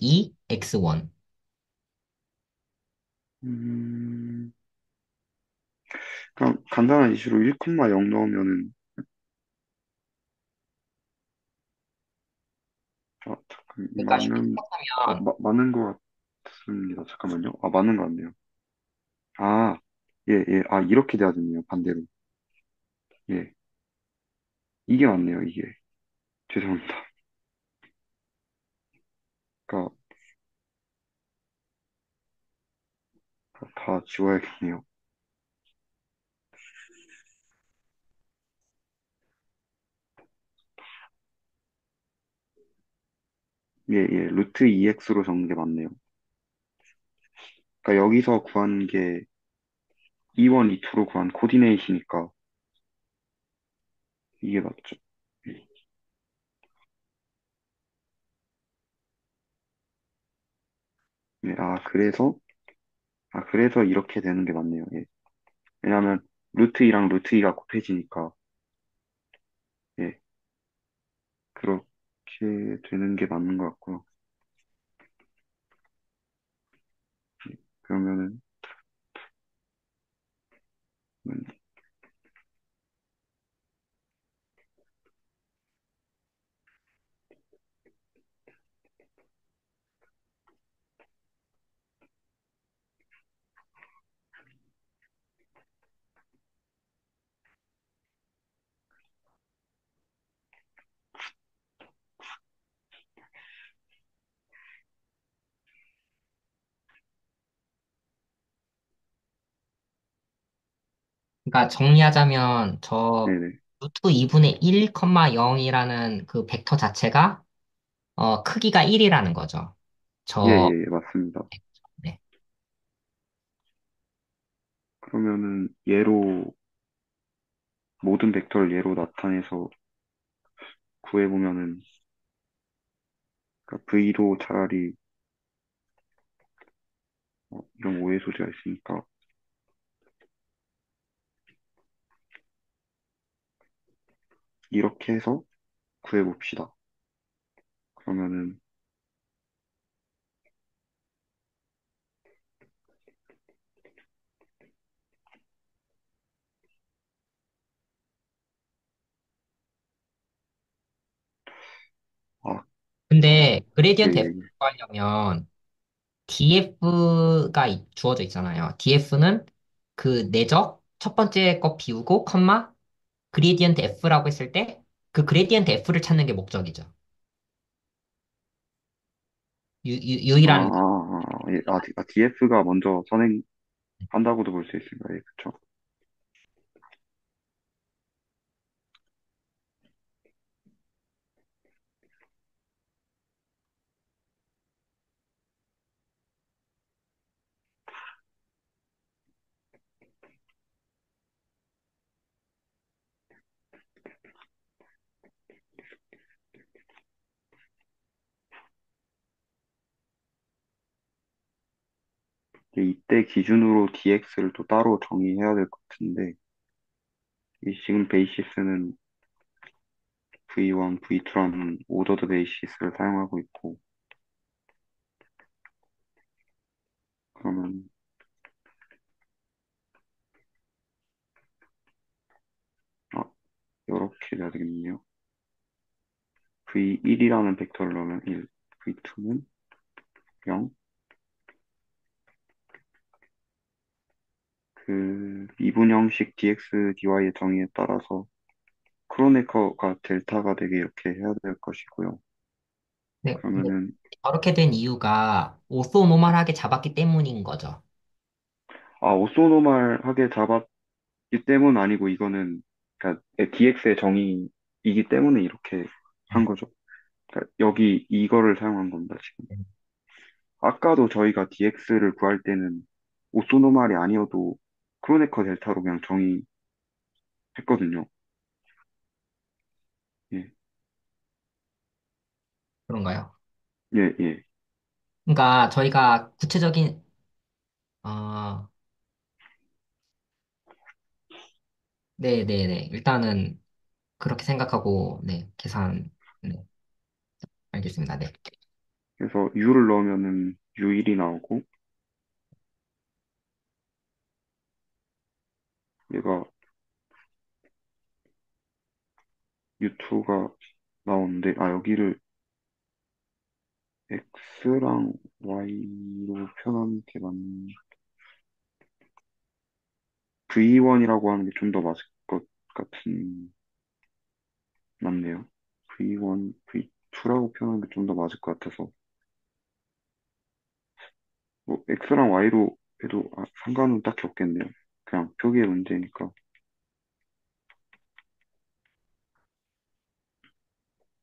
2x1. 음, 그럼 간단한 이슈로 1,0 넣으면은, 잠깐, 그러니까 쉽게 생각하면 맞는 것 같습니다. 잠깐만요. 맞는 것 같네요. 아, 예, 예. 이렇게 돼야 되네요. 반대로. 예. 이게 맞네요. 이게. 죄송합니다. 그러니까 다 지워야겠네요. 예, 예. 루트 2x로 적는 게 맞네요. 그러니까 여기서 구한 게 2원, 2투로 구한 코디네이시니까 이게 맞죠. 예. 네, 그래서 이렇게 되는 게 맞네요. 예. 왜냐하면 루트 2랑 루트 2가 곱해지니까, 예. 그렇게 되는 게 맞는 것 같고요. 그러면은, 그러니까 정리하자면 저 네네. 루트 2분의 1,0이라는 그 벡터 자체가 크기가 1이라는 거죠. 예, 저 예, 예, 맞습니다. 네. 그러면은 얘로, 모든 벡터를 얘로 나타내서 구해보면은, 그러니까 V도 차라리, 이런 오해 소지가 있으니까, 이렇게 해서 구해봅시다. 그러면은, 아, 근데 예, 그레디언트 예, F 예. 하려면 DF가 주어져 있잖아요. DF는 그 내적 첫 번째 거 비우고 그레디언트 F라고 했을 때 그 그레디언트 F를 찾는 게 목적이죠. 유일한 예. DF가 먼저 선행한다고도 볼 수 있습니다. 예, 그쵸. 이때 기준으로 DX를 또 따로 정의해야 될 것 같은데, 이 지금 베이시스는 V1, V2라는 오더드 베이시스를 사용하고 있고, 그러면, 아, 이렇게 돼야 되겠네요. V1이라는 벡터를 넣으면 1, V2는 0, 그 미분 형식 dx dy의 정의에 따라서 크로네커가 델타가 되게 이렇게 해야 될 것이고요. 네, 근데 그러면은 저렇게 된 이유가 오소노멀하게 잡았기 때문인 거죠. 오소노말하게 잡았기 때문 아니고 이거는 그러니까 dx의 정의이기 때문에 이렇게 한 네. 거죠. 그러니까 여기 이거를 사용한 겁니다, 지금. 아까도 저희가 dx를 구할 때는 오소노말이 아니어도 크로네커 델타로 그냥 정의했거든요. 예, 그런가요? 예, 예. 그러니까 저희가 구체적인 어, 네, 네, 네. 일단은 그렇게 생각하고 네, 계산 네, 알겠습니다. 네. 그래서 u를 넣으면은 u1이 나오고 얘가 u2가 나오는데 여기를 x랑 y로 표현하는 게 v1이라고 하는 게 좀 더 맞을 것 맞네요. v1, v2라고 표현하는 게 좀 더 맞을 것 같아서 뭐 x랑 y로 해도 상관은 딱히 없겠네요. 그냥 표기의 문제니까.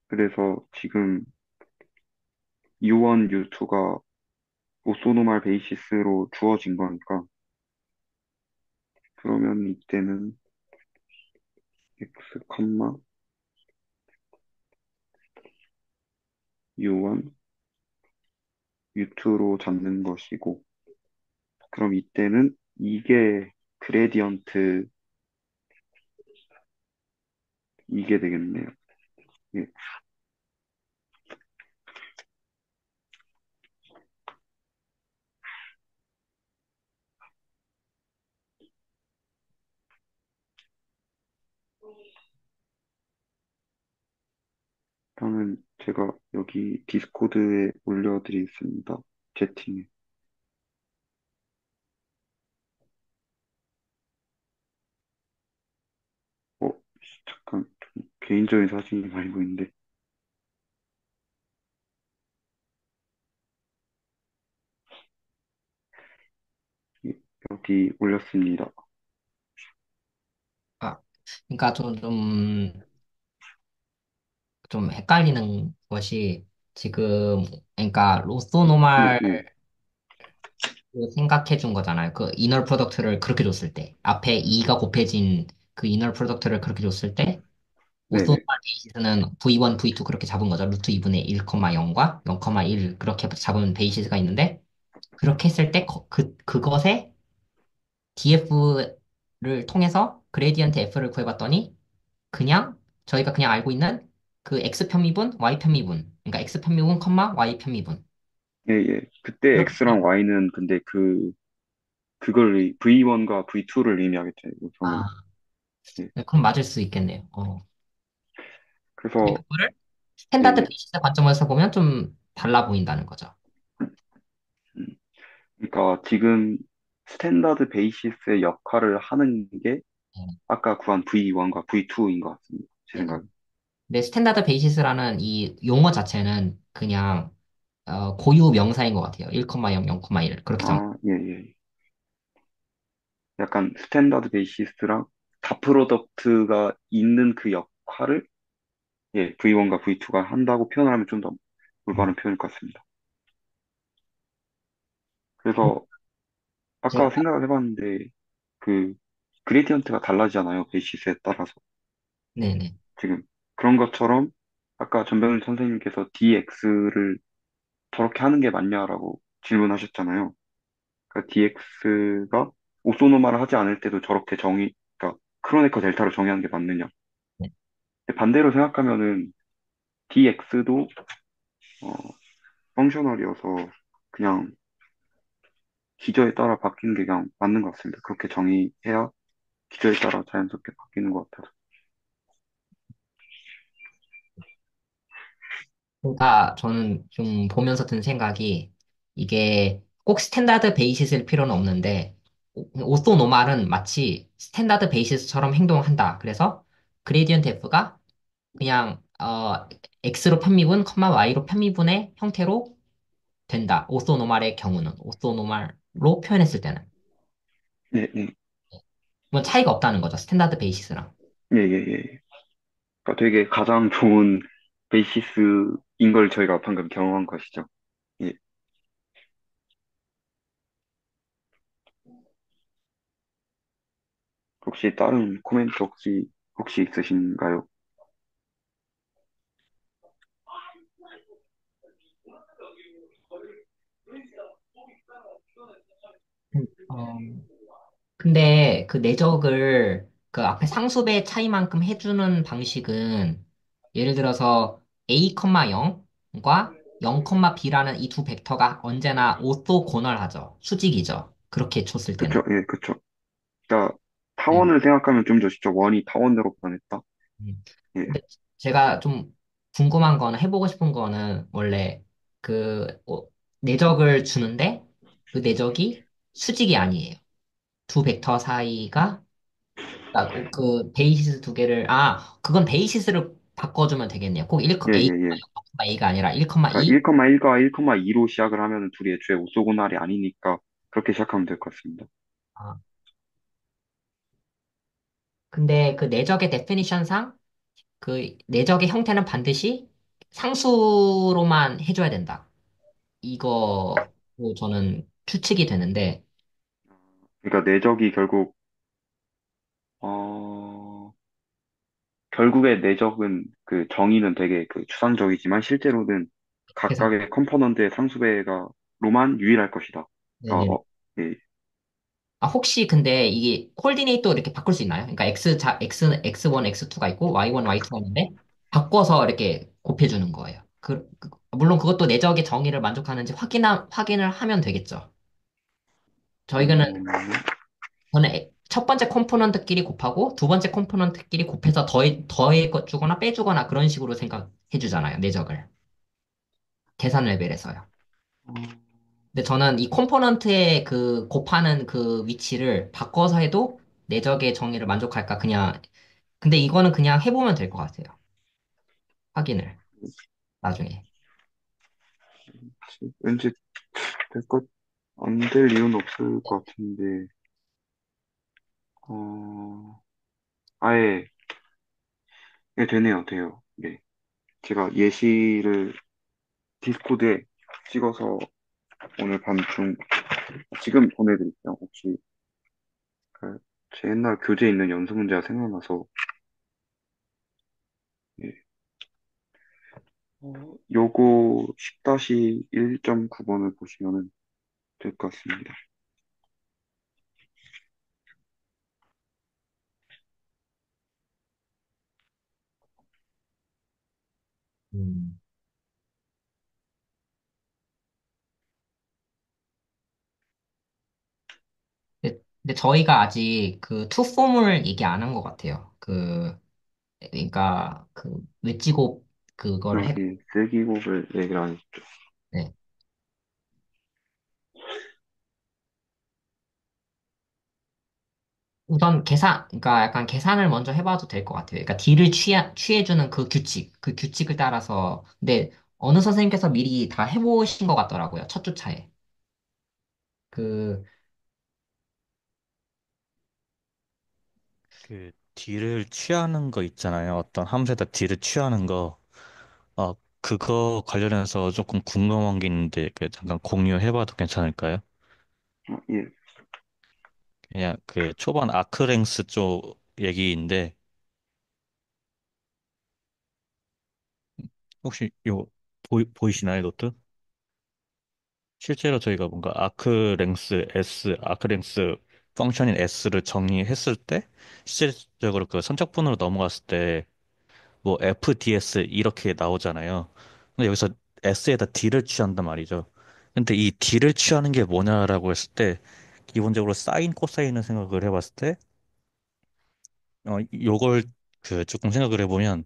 그래서 지금 U1, U2가 오소노말 베이시스로 주어진 거니까 그러면 이때는 x, U1, U2로 잡는 것이고 그럼 이때는 이게 그레디언트 이게 되겠네요. 예. 일단은 제가 여기 디스코드에 올려드리겠습니다. 채팅에. 어, 잠깐 좀 개인적인 사진이 많이 보이는데 예, 여기 올렸습니다. 아, 그러니까 좀 헷갈리는 것이 지금 그러니까 예, 로쏘노말 예, 생각해 준 거잖아요. 그 이널 프로덕트를 그렇게 줬을 때 앞에 2가 곱해진 그 이널 프로덕트를 그렇게 줬을 때 오소노말 네네. 베이시스는 V1, V2 그렇게 잡은 거죠. 루트 2분의 1,0과 0,1 그렇게 잡은 베이시스가 있는데 그렇게 했을 때 그것에 DF를 통해서 그레디언트 F를 구해봤더니 그냥 저희가 그냥 알고 있는 그 X 편미분, Y 편미분 그러니까 X 편미분, Y 편미분 예, 예. 그때 그렇게 X랑 Y는 근데 그걸 V1과 V2를 의미하겠죠. 우선은. 아, 예. 네, 그럼 맞을 수 있겠네요. 근데 그래서 그거를 예, 스탠다드 예. 베이시스 관점에서 보면 좀 달라 보인다는 거죠. 음. 그러니까 지금 스탠다드 베이시스의 역할을 하는 게 네, 아까 구한 V1과 V2인 것 같습니다. 제 네. 생각에. 근데 스탠다드 베이시스라는 이 용어 자체는 그냥 고유 명사인 것 같아요. 1,0, 0,1 그렇게 잡는. 예, 예. 약간 스탠다드 베이시스랑 다 프로덕트가 있는 그 역할을 V1과 V2가 한다고 표현을 하면 좀 더 올바른 표현일 것 같습니다. 그래서 아까 제가 생각을 해봤는데 그 그레디언트가 달라지잖아요. 베이시스에 따라서. 네네. 지금 그런 것처럼 아까 전병훈 선생님께서 DX를 저렇게 하는 게 맞냐라고 질문하셨잖아요. 그러니까 DX가 오소노마를 하지 않을 때도 저렇게 그러니까 크로네커 델타로 정의하는 게 맞느냐. 네. 반대로 생각하면은 DX도 펑셔널이어서 그냥 기저에 따라 바뀌는 게 그냥 맞는 것 같습니다. 그렇게 정의해야 기저에 따라 자연스럽게 바뀌는 것 같아서. 그러니까 저는 좀 보면서 든 생각이 이게 꼭 스탠다드 베이시스일 필요는 없는데 오소노말은 마치 스탠다드 베이시스처럼 행동한다. 그래서 그레디언트 F가 그냥 x로 편미분, y로 편미분의 형태로 된다. 오소노말의 경우는 오소노말로 표현했을 때는 예, 예, 뭐 차이가 없다는 거죠. 스탠다드 베이시스랑. 예, 예, 예. 그러니까 되게 가장 좋은 베이시스인 걸 저희가 방금 경험한 것이죠. 예. 혹시 다른 코멘트 혹시 있으신가요? 어, 근데 그 내적을 그 앞에 상수배 차이만큼 해주는 방식은 예를 들어서 a,0과 0,b라는 이 두 벡터가 언제나 오토고널하죠. 수직이죠. 그렇게 줬을 때는. 그쵸, 예, 그쵸. 그러니까 네. 타원을 생각하면 좀 좋죠. 원이 타원으로 변했다. 음. 예, 근데 제가 좀 궁금한 거는 해보고 싶은 거는 원래 그 내적을 주는데 그 내적이 수직이 아니에요. 두 벡터 사이가 그 베이시스 두 개를 그건 베이시스를 바꿔주면 되겠네요. 꼭 1, 예, 예, A, 예. A가 아니라 그러니까 1,2. 1,1과 1,2로 시작을 하면 둘이 애초에 오쏘고날이 아니니까 그렇게 시작하면 될 것 같습니다. 아, 근데 그 내적의 데피니션상 그 내적의 형태는 반드시 상수로만 해줘야 된다. 이거 저는 추측이 되는데 그러니까 내적이 어, 결국에 내적은 그 정의는 되게 그 추상적이지만 실제로는 계산. 각각의 컴포넌트의 상수배가 로만 유일할 것이다. 네네. 예, 혹시 근데 이게 콜디네이터 이렇게 바꿀 수 있나요? 그러니까 X1, X2가 있고 Y1, Y2가 있는데 바꿔서 이렇게 곱해주는 거예요. 물론 그것도 내적의 정의를 만족하는지 확인을 하면 되겠죠. 저희는 음, 저는 첫 번째 컴포넌트끼리 곱하고 두 번째 컴포넌트끼리 곱해서 더해 주거나 빼주거나 그런 식으로 생각해 주잖아요. 내적을. 계산 레벨에서요. 근데 저는 이 컴포넌트의 그 곱하는 그 위치를 바꿔서 해도 내적의 정의를 만족할까? 근데 이거는 그냥 해보면 될 것 같아요. 확인을, 나중에. 왠지 될 것, 안 될 이유는 없을 것 같은데, 어, 아예, 예, 되네요, 돼요. 예. 제가 예시를 디스코드에 찍어서 오늘 밤중 지금 보내드릴게요. 혹시 그, 제 옛날 교재에 있는 연습 문제가 생각나서 예. 요거 10-1.9번을 보시면 될 것 같습니다. 음. 근데 저희가 아직 그 투폼을 얘기 안 한 것 같아요. 그러니까 그 웨지곱 그거를 여기 세기곱을 얘기를 안 했죠. 네. 우선 그러니까 약간 계산을 먼저 해봐도 될 것 같아요. 그러니까 D를 취해주는 그 규칙을 따라서. 근데 어느 선생님께서 미리 다 해보신 것 같더라고요. 첫 주차에. 그, 그 딜을 취하는 거 있잖아요. 어떤 함수에다 딜을 취하는 거. 그거 관련해서 조금 궁금한 게 있는데 그 잠깐 공유해봐도 괜찮을까요? 예. 그냥 그 초반 아크랭스 쪽 얘기인데 혹시 보이시나요, 노트? 실제로 저희가 뭔가 아크랭스 펑션인 S를 정의했을 때 실질적으로 그 선적분으로 넘어갔을 때 뭐 FDS 이렇게 나오잖아요. 근데 여기서 S에다 D를 취한단 말이죠. 근데 이 D를 취하는 게 뭐냐라고 했을 때 기본적으로 사인 코사인을 생각을 해봤을 때 요걸 그 조금 생각을 해보면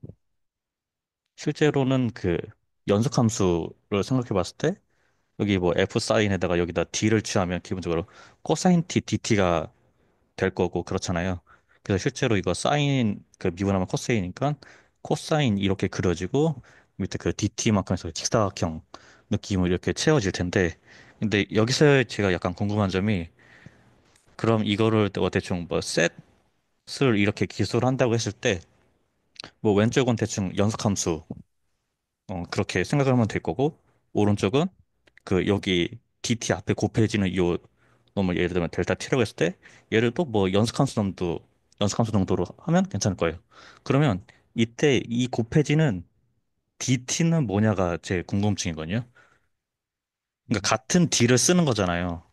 실제로는 그 연속함수를 생각해봤을 때 여기 뭐 F 사인에다가 여기다 D를 취하면 기본적으로 코사인 T, DT가 될 거고 그렇잖아요. 그래서 실제로 이거 사인 그 미분하면 코사인이니까 코사인 이렇게 그려지고 밑에 그 DT만큼 해서 직사각형 느낌으로 이렇게 채워질 텐데 근데 여기서 제가 약간 궁금한 점이 그럼 이거를 대충 뭐 셋을 이렇게 기술한다고 했을 때 뭐 왼쪽은 대충 연속함수 그렇게 생각을 하면 될 거고 오른쪽은 그 여기 DT 앞에 곱해지는 요 놈을 예를 들면 델타 T라고 했을 때 얘를 또 뭐 연속함수 정도로 하면 괜찮을 거예요. 그러면 이때 이 곱해지는 DT는 뭐냐가 제 궁금증이거든요. 그러니까 같은 D를 쓰는 거잖아요.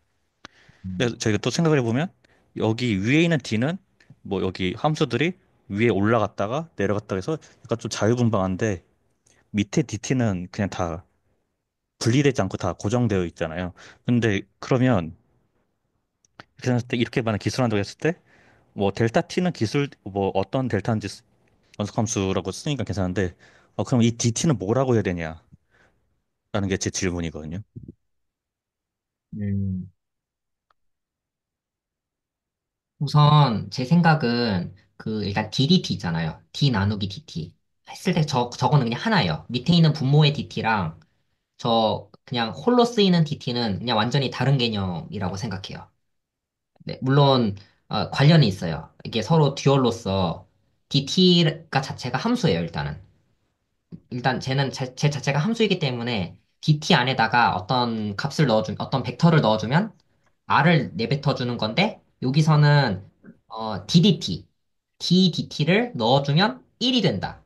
음, 그래서 저희가 또 생각을 해보면 여기 위에 있는 D는 뭐 여기 함수들이 위에 올라갔다가 내려갔다가 해서 약간 좀 자유분방한데 밑에 DT는 그냥 다 분리되지 않고 다 고정되어 있잖아요. 근데 그러면 이렇게 했을 때 이렇게 만약 기술한다고 했을 때 뭐 델타 T는 기술 뭐 어떤 델타인지 연속함수라고 쓰니까 괜찮은데 그럼 이 DT는 뭐라고 해야 되냐라는 게 제 질문이거든요. 음. 우선 제 생각은 그 일단 DDT 있잖아요. D 나누기 DT. 했을 때 저거는 그냥 하나예요. 밑에 있는 분모의 DT랑 저 그냥 홀로 쓰이는 DT는 그냥 완전히 다른 개념이라고 생각해요. 네, 물론 관련이 있어요. 이게 서로 듀얼로서 DT가 자체가 함수예요, 일단은. 일단 쟤는 제 자체가 함수이기 때문에 DT 안에다가 어떤 벡터를 넣어주면 R을 내뱉어 주는 건데 여기서는 DDT, DDT를 넣어주면 1이 된다.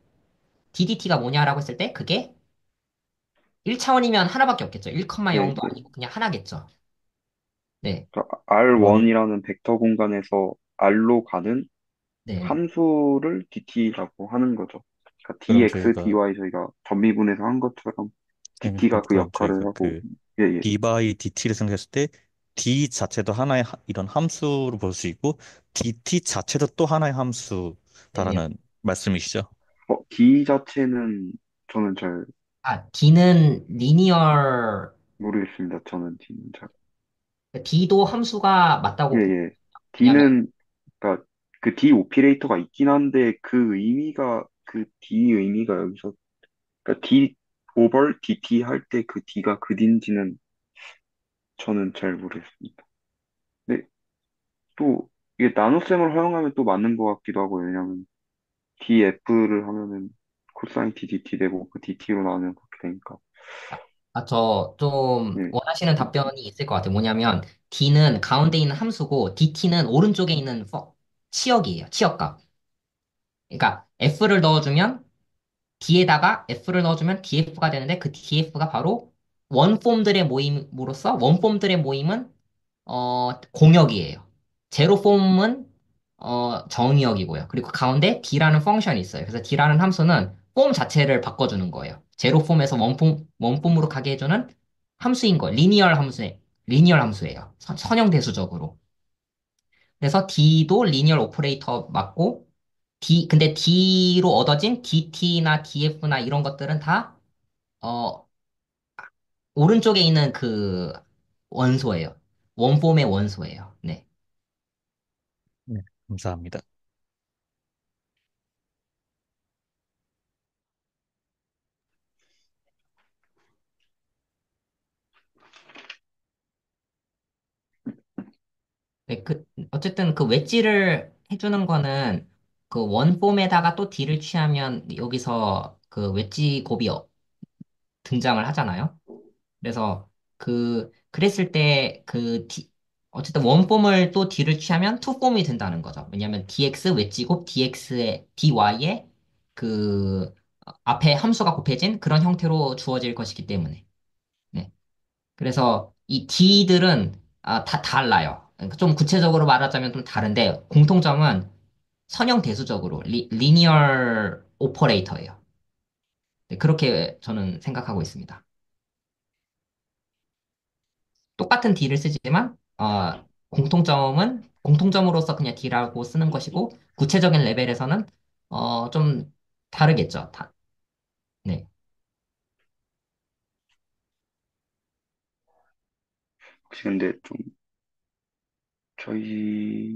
DDT가 뭐냐라고 했을 때 그게 1차원이면 하나밖에 없겠죠. 네, 1,0도 네. 아니고 그냥 하나겠죠. 네, 그럼 R1이라는 벡터 공간에서 R로 가는 네, 함수를 DT라고 하는 거죠. 그러니까 그럼 dx, 저희가 dy 저희가 전미분해서 한 것처럼 그럼 DT가 그 역할을 저희가 하고, 그 예, 예, D 바이 DT를 생각했을 때 D 자체도 하나의 이런 함수로 볼 수 있고 DT 자체도 또 하나의 네. 함수다라는 말씀이시죠? D 자체는 저는 잘 D는 리니어, 모르겠습니다. 저는 D는 잘. D도 함수가 예, 맞다고 예. 왜냐면, D는, 그러니까 그 D 오피레이터가 있긴 한데 그 D 의미가 여기서, 그러니까 D 오버 DT 할 때 그 D가 그 D인지는 저는 잘 모르겠습니다. 근데 또 이게 나눗셈을 허용하면 또 맞는 것 같기도 하고요. 왜냐면 df를 하면은 코사인 t dt 되고 그 dt로 나오면 그렇게 되니까. 저 좀 예. 원하시는 답변이 있을 것 같아요. 뭐냐면, D는 가운데 있는 함수고, DT는 오른쪽에 있는 치역이에요. 치역값. 그러니까, F를 넣어주면 DF가 되는데, 그 DF가 바로 원폼들의 모임으로써, 원폼들의 모임은, 공역이에요. 제로 폼은, 정의역이고요. 그리고 가운데 D라는 펑션이 있어요. 그래서 D라는 함수는 폼 자체를 바꿔주는 거예요. 제로 폼에서 원폼으로 가게 해주는 함수인 거예요. 리니얼 함수예요. 선형대수적으로. 그래서 D도 리니얼 오퍼레이터 맞고, 근데 D로 얻어진 DT나 DF나 이런 것들은 다, 어, 오른쪽에 있는 그 원소예요. 원폼의 원소예요. 네. 네. 감사합니다. 네, 어쨌든 그 웨지를 해주는 거는 그 원폼에다가 또 D를 취하면 여기서 그 웨지 곱이 등장을 하잖아요. 그래서 그랬을 때 어쨌든 원폼을 또 D를 취하면 투폼이 된다는 거죠. 왜냐면 DX 웨지곱 DX의 DY의 그 앞에 함수가 곱해진 그런 형태로 주어질 것이기 때문에. 네. 그래서 이 D들은 다 달라요. 그러니까 좀 구체적으로 말하자면 좀 다른데 공통점은 선형 대수적으로 리니얼 오퍼레이터예요. 네, 그렇게 저는 생각하고 있습니다. 똑같은 D를 쓰지만 공통점으로서 그냥 D라고 쓰는 것이고 구체적인 레벨에서는 좀 다르겠죠. 네. 혹시 근데 좀 저희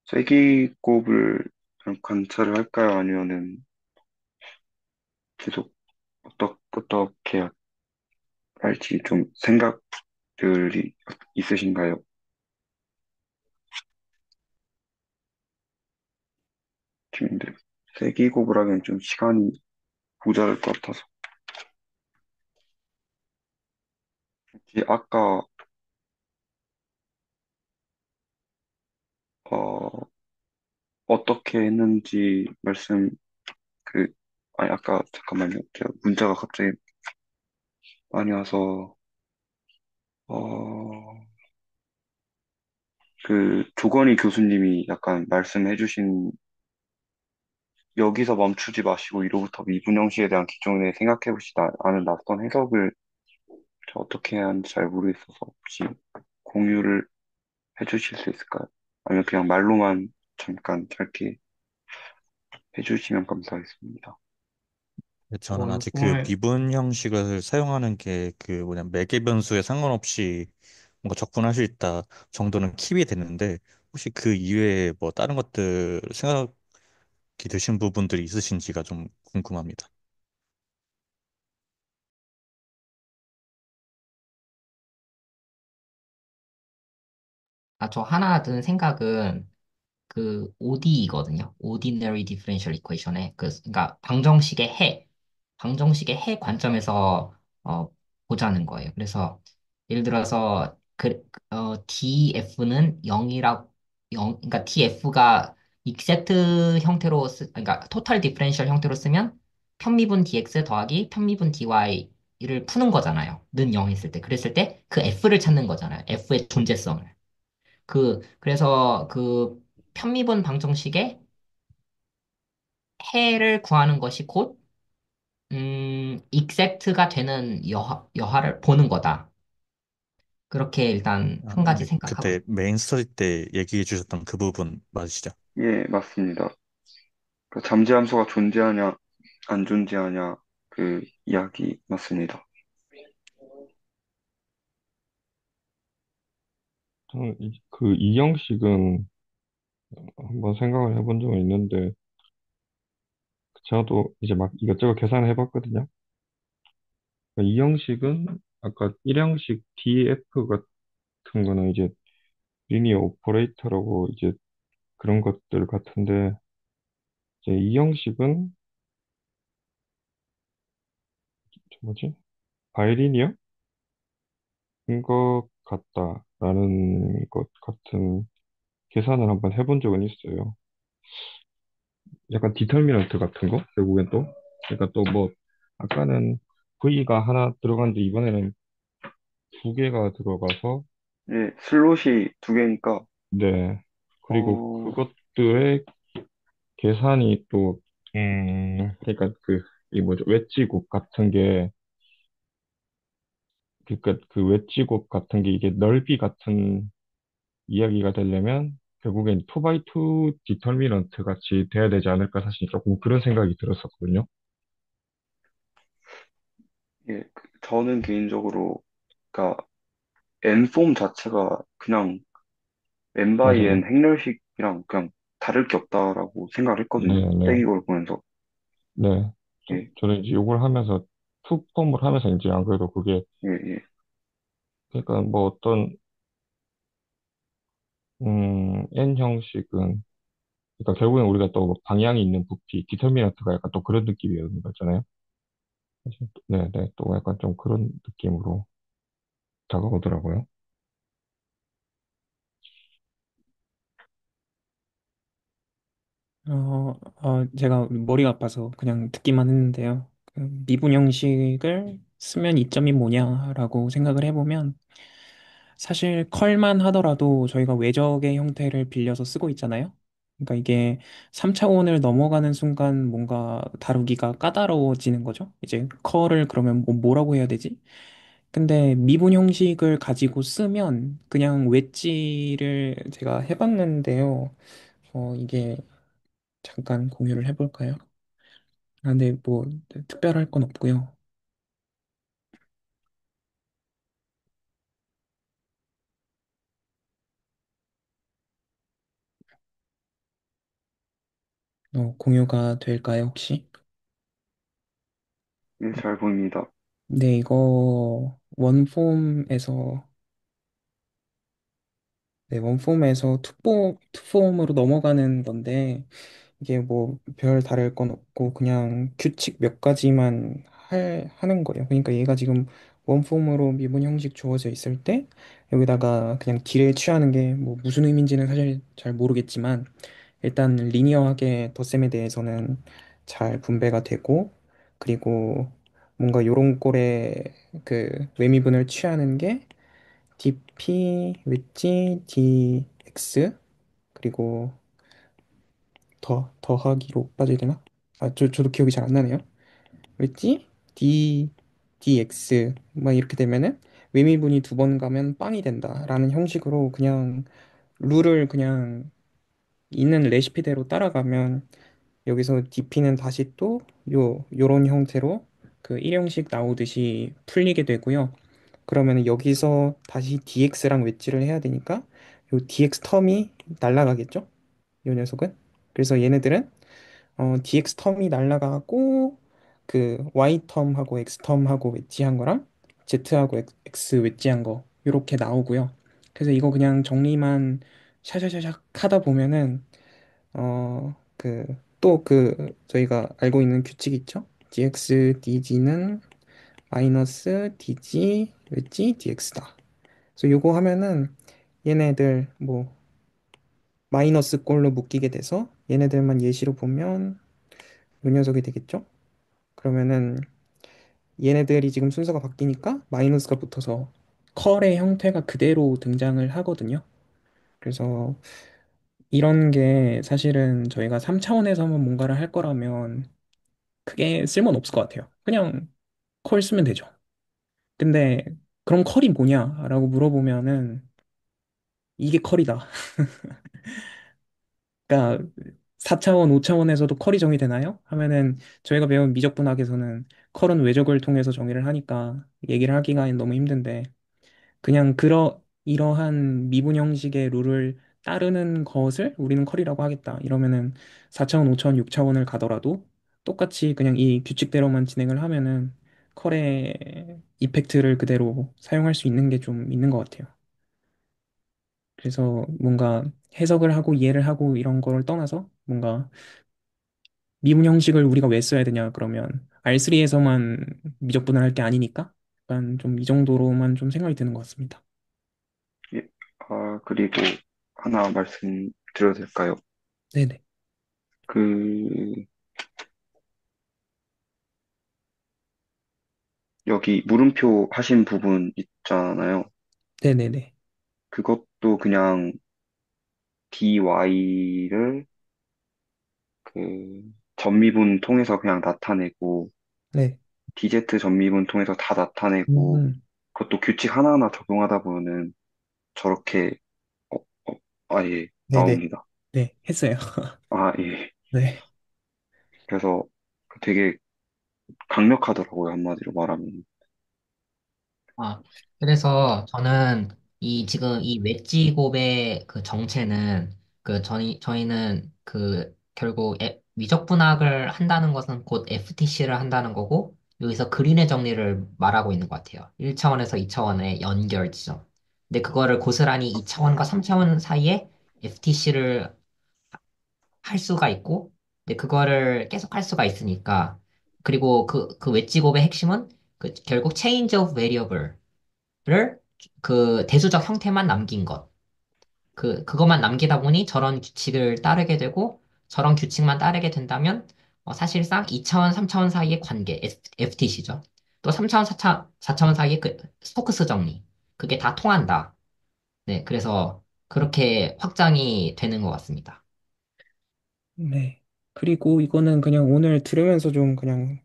쐐기곱을 좀 관찰을 할까요? 아니면은 계속 어떻게 할지 좀 생각들이 있으신가요? 지금 근데 쐐기곱을 하기엔 좀 시간이 모자랄 것 같아서. 혹시 아까 어, 어떻게 했는지 그 아니 아까 잠깐만요. 제가 문자가 갑자기 많이 와서 어, 그 조건희 교수님이 약간 말씀해주신 여기서 멈추지 마시고 이로부터 미분형식에 대한 기준에 생각해 보시다 아는 낯선 해석을 저 어떻게 해야 하는지 잘 모르겠어서 혹시 공유를 해주실 수 있을까요? 아니면 그냥 말로만 잠깐 짧게 해주시면 감사하겠습니다. 저는 아직 그 이번에 미분 형식을 사용하는 게 그 뭐냐 매개 변수에 상관없이 뭔가 접근할 수 있다 정도는 킵이 됐는데 혹시 그 이외에 뭐 다른 것들 생각이 드신 부분들이 있으신지가 좀 궁금합니다. 저 하나 든 생각은 그 ODE거든요. Ordinary Differential Equation의 그러니까 방정식의 해 관점에서 보자는 거예요. 그래서 예를 들어서 DF는 0이라고 그러니까 DF가 익젝트 형태로 그러니까 토탈 디퍼런셜 형태로 쓰면 편미분 dx 더하기 편미분 dy를 푸는 거잖아요. 는 0 있을 때. 그랬을 때 그 F를 찾는 거잖아요. F의 존재성을. 그래서 그 편미분 방정식의 해를 구하는 것이 곧, 익젝트가 되는 여하를 보는 거다. 그렇게 일단 한 가지 생각하고 그때 있어요. 메인 스터디 때 얘기해 주셨던 그 부분 맞으시죠? 예, 맞습니다. 그 잠재함수가 존재하냐 안 존재하냐 그 이야기 맞습니다. 저는 그 이형식은 한번 생각을 해본 적은 있는데, 저도 이제 막 이것저것 계산을 해봤거든요. 이형식은 아까 1형식 DF 같은 거는 이제 리니어 오퍼레이터라고 이제 그런 것들 같은데, 이제 이형식은 뭐지? 바이리니어인 것 같다라는 것 같은 계산을 한번 해본 적은 있어요. 약간 디터미넌트 같은 거? 결국엔 또? 그러니까 또 뭐, 아까는 V가 하나 들어갔는데 이번에는 두 개가 들어가서, 예, 슬롯이 두 개니까 네. 그리고 어, 그것들의 계산이 또, 그러니까 이 뭐죠? 웨지곱 같은 게, 그러니까 그 웨지곱 같은 게 이게 넓이 같은 이야기가 되려면 결국엔 2x2 디터미넌트 같이 돼야 되지 않을까 사실 조금 그런 생각이 들었었거든요. 예, 저는 개인적으로 그러니까 n폼 자체가 그냥 n 바이 n 맞아요. 행렬식이랑 그냥 다를 게 없다라고 생각을 했거든요. 네, 네, 떼기걸 보면서. 네. 예, 저는 이제 이걸 하면서 투폼을 하면서 이제 안 그래도 그게 예, 예, 그러니까 뭐 어떤 n 형식은 그러니까 결국엔 우리가 또 방향이 있는 부피 디터미넌트가 약간 또 그런 느낌이었는 거잖아요. 그래서 네, 네. 또 약간 좀 그런 느낌으로 다가오더라고요. 제가 머리가 아파서 그냥 듣기만 했는데요. 그 미분 형식을 쓰면 이점이 뭐냐라고 생각을 해보면 사실 컬만 하더라도 저희가 외적의 형태를 빌려서 쓰고 있잖아요. 그러니까 이게 3차원을 넘어가는 순간 뭔가 다루기가 까다로워지는 거죠. 이제 컬을 그러면 뭐라고 해야 되지? 근데 미분 형식을 가지고 쓰면 그냥 웨지를 제가 해봤는데요. 이게 잠깐 공유를 해볼까요? 근데 뭐 특별할 건 없고요. 공유가 될까요, 혹시? 예, 잘 보입니다. 네, 이거 원폼에서 투폼으로 넘어가는 건데, 이게 뭐 별 다를 건 없고 그냥 규칙 몇 가지만 하는 거예요. 그러니까 얘가 지금 원폼으로 미분 형식 주어져 있을 때 여기다가 그냥 딜을 취하는 게 뭐 무슨 의미인지는 사실 잘 모르겠지만 일단 리니어하게 덧셈에 대해서는 잘 분배가 되고 그리고 뭔가 요런 꼴의 그 외미분을 취하는 게 dp 웨지 dx 그리고 더하기로 빠져야 되나? 저도 기억이 잘 안 나네요. 왜지? dx 막 이렇게 되면은 외미분이 두 번 가면 빵이 된다라는 형식으로 그냥 룰을 그냥 있는 레시피대로 따라가면 여기서 dp는 다시 또 요런 형태로 그 일형식 나오듯이 풀리게 되고요. 그러면은 여기서 다시 dx랑 웨지를 해야 되니까 요 dx 텀이 날라가겠죠? 요 녀석은. 그래서 얘네들은 dx 텀이 날라가고 그 y 텀하고 x 텀하고 웨지한 거랑 z하고 x 웨지한 거 이렇게 나오고요. 그래서 이거 그냥 정리만 샤샤샤샥 하다 보면은 그 또 그 저희가 알고 있는 규칙 있죠? dx dg는 마이너스 dg 웨지 dx다. 그래서 요거 하면은 얘네들 뭐 마이너스 꼴로 묶이게 돼서 얘네들만 예시로 보면 요 녀석이 되겠죠? 그러면은 얘네들이 지금 순서가 바뀌니까 마이너스가 붙어서 컬의 형태가 그대로 등장을 하거든요. 그래서 이런 게 사실은 저희가 3차원에서만 뭔가를 할 거라면 크게 쓸모는 없을 것 같아요. 그냥 컬 쓰면 되죠. 근데 그럼 컬이 뭐냐라고 물어보면은 이게 컬이다. 그러니까 4차원, 5차원에서도 컬이 정의되나요? 하면은 저희가 배운 미적분학에서는 컬은 외적을 통해서 정의를 하니까 얘기를 하기가 너무 힘든데 그냥 이러한 미분 형식의 룰을 따르는 것을 우리는 컬이라고 하겠다. 이러면은 4차원, 5차원, 6차원을 가더라도 똑같이 그냥 이 규칙대로만 진행을 하면은 컬의 이펙트를 그대로 사용할 수 있는 게 좀 있는 것 같아요. 그래서 뭔가 해석을 하고 이해를 하고 이런 거를 떠나서 뭔가 미분 형식을 우리가 왜 써야 되냐 그러면 R3에서만 미적분을 할 게 아니니까 약간 좀 이 정도로만 좀 생각이 드는 것 같습니다. 예, 아, 그리고 하나 말씀드려도 될까요? 네네. 그, 여기 물음표 하신 부분 있잖아요. 네네네. 그것도 그냥 dy를 그 전미분 통해서 그냥 나타내고 네. dz 전미분 통해서 다 나타내고 음, 그것도 규칙 하나하나 적용하다 보면은 저렇게 어, 예, 네네. 나옵니다. 네, 했어요. 아, 예. 네. 그래서 되게 강력하더라고요, 한마디로 말하면. 아, 그래서 저는 지금 이 웨지 곱의 그 정체는 저희는 결국 미적분학을 한다는 것은 곧 FTC를 한다는 거고 여기서 그린의 정리를 말하고 있는 것 같아요. 1차원에서 2차원의 연결 지점. 근데 그거를 고스란히 2차원과 3차원 사이에 FTC를 할 수가 있고 근데 그거를 계속 할 수가 있으니까 그리고 그 웨지 곱의 핵심은 결국 change of variable 를 그 대수적 형태만 남긴 것. 그것만 남기다 보니 저런 규칙을 따르게 되고 저런 규칙만 따르게 된다면 사실상 2차원, 3차원 사이의 관계, FTC죠. 또 3차원, 4차원 사이의 그 스토크스 정리. 그게 다 통한다. 네, 그래서 그렇게 확장이 되는 것 같습니다. 네. 그리고 이거는 그냥 오늘 들으면서 좀 그냥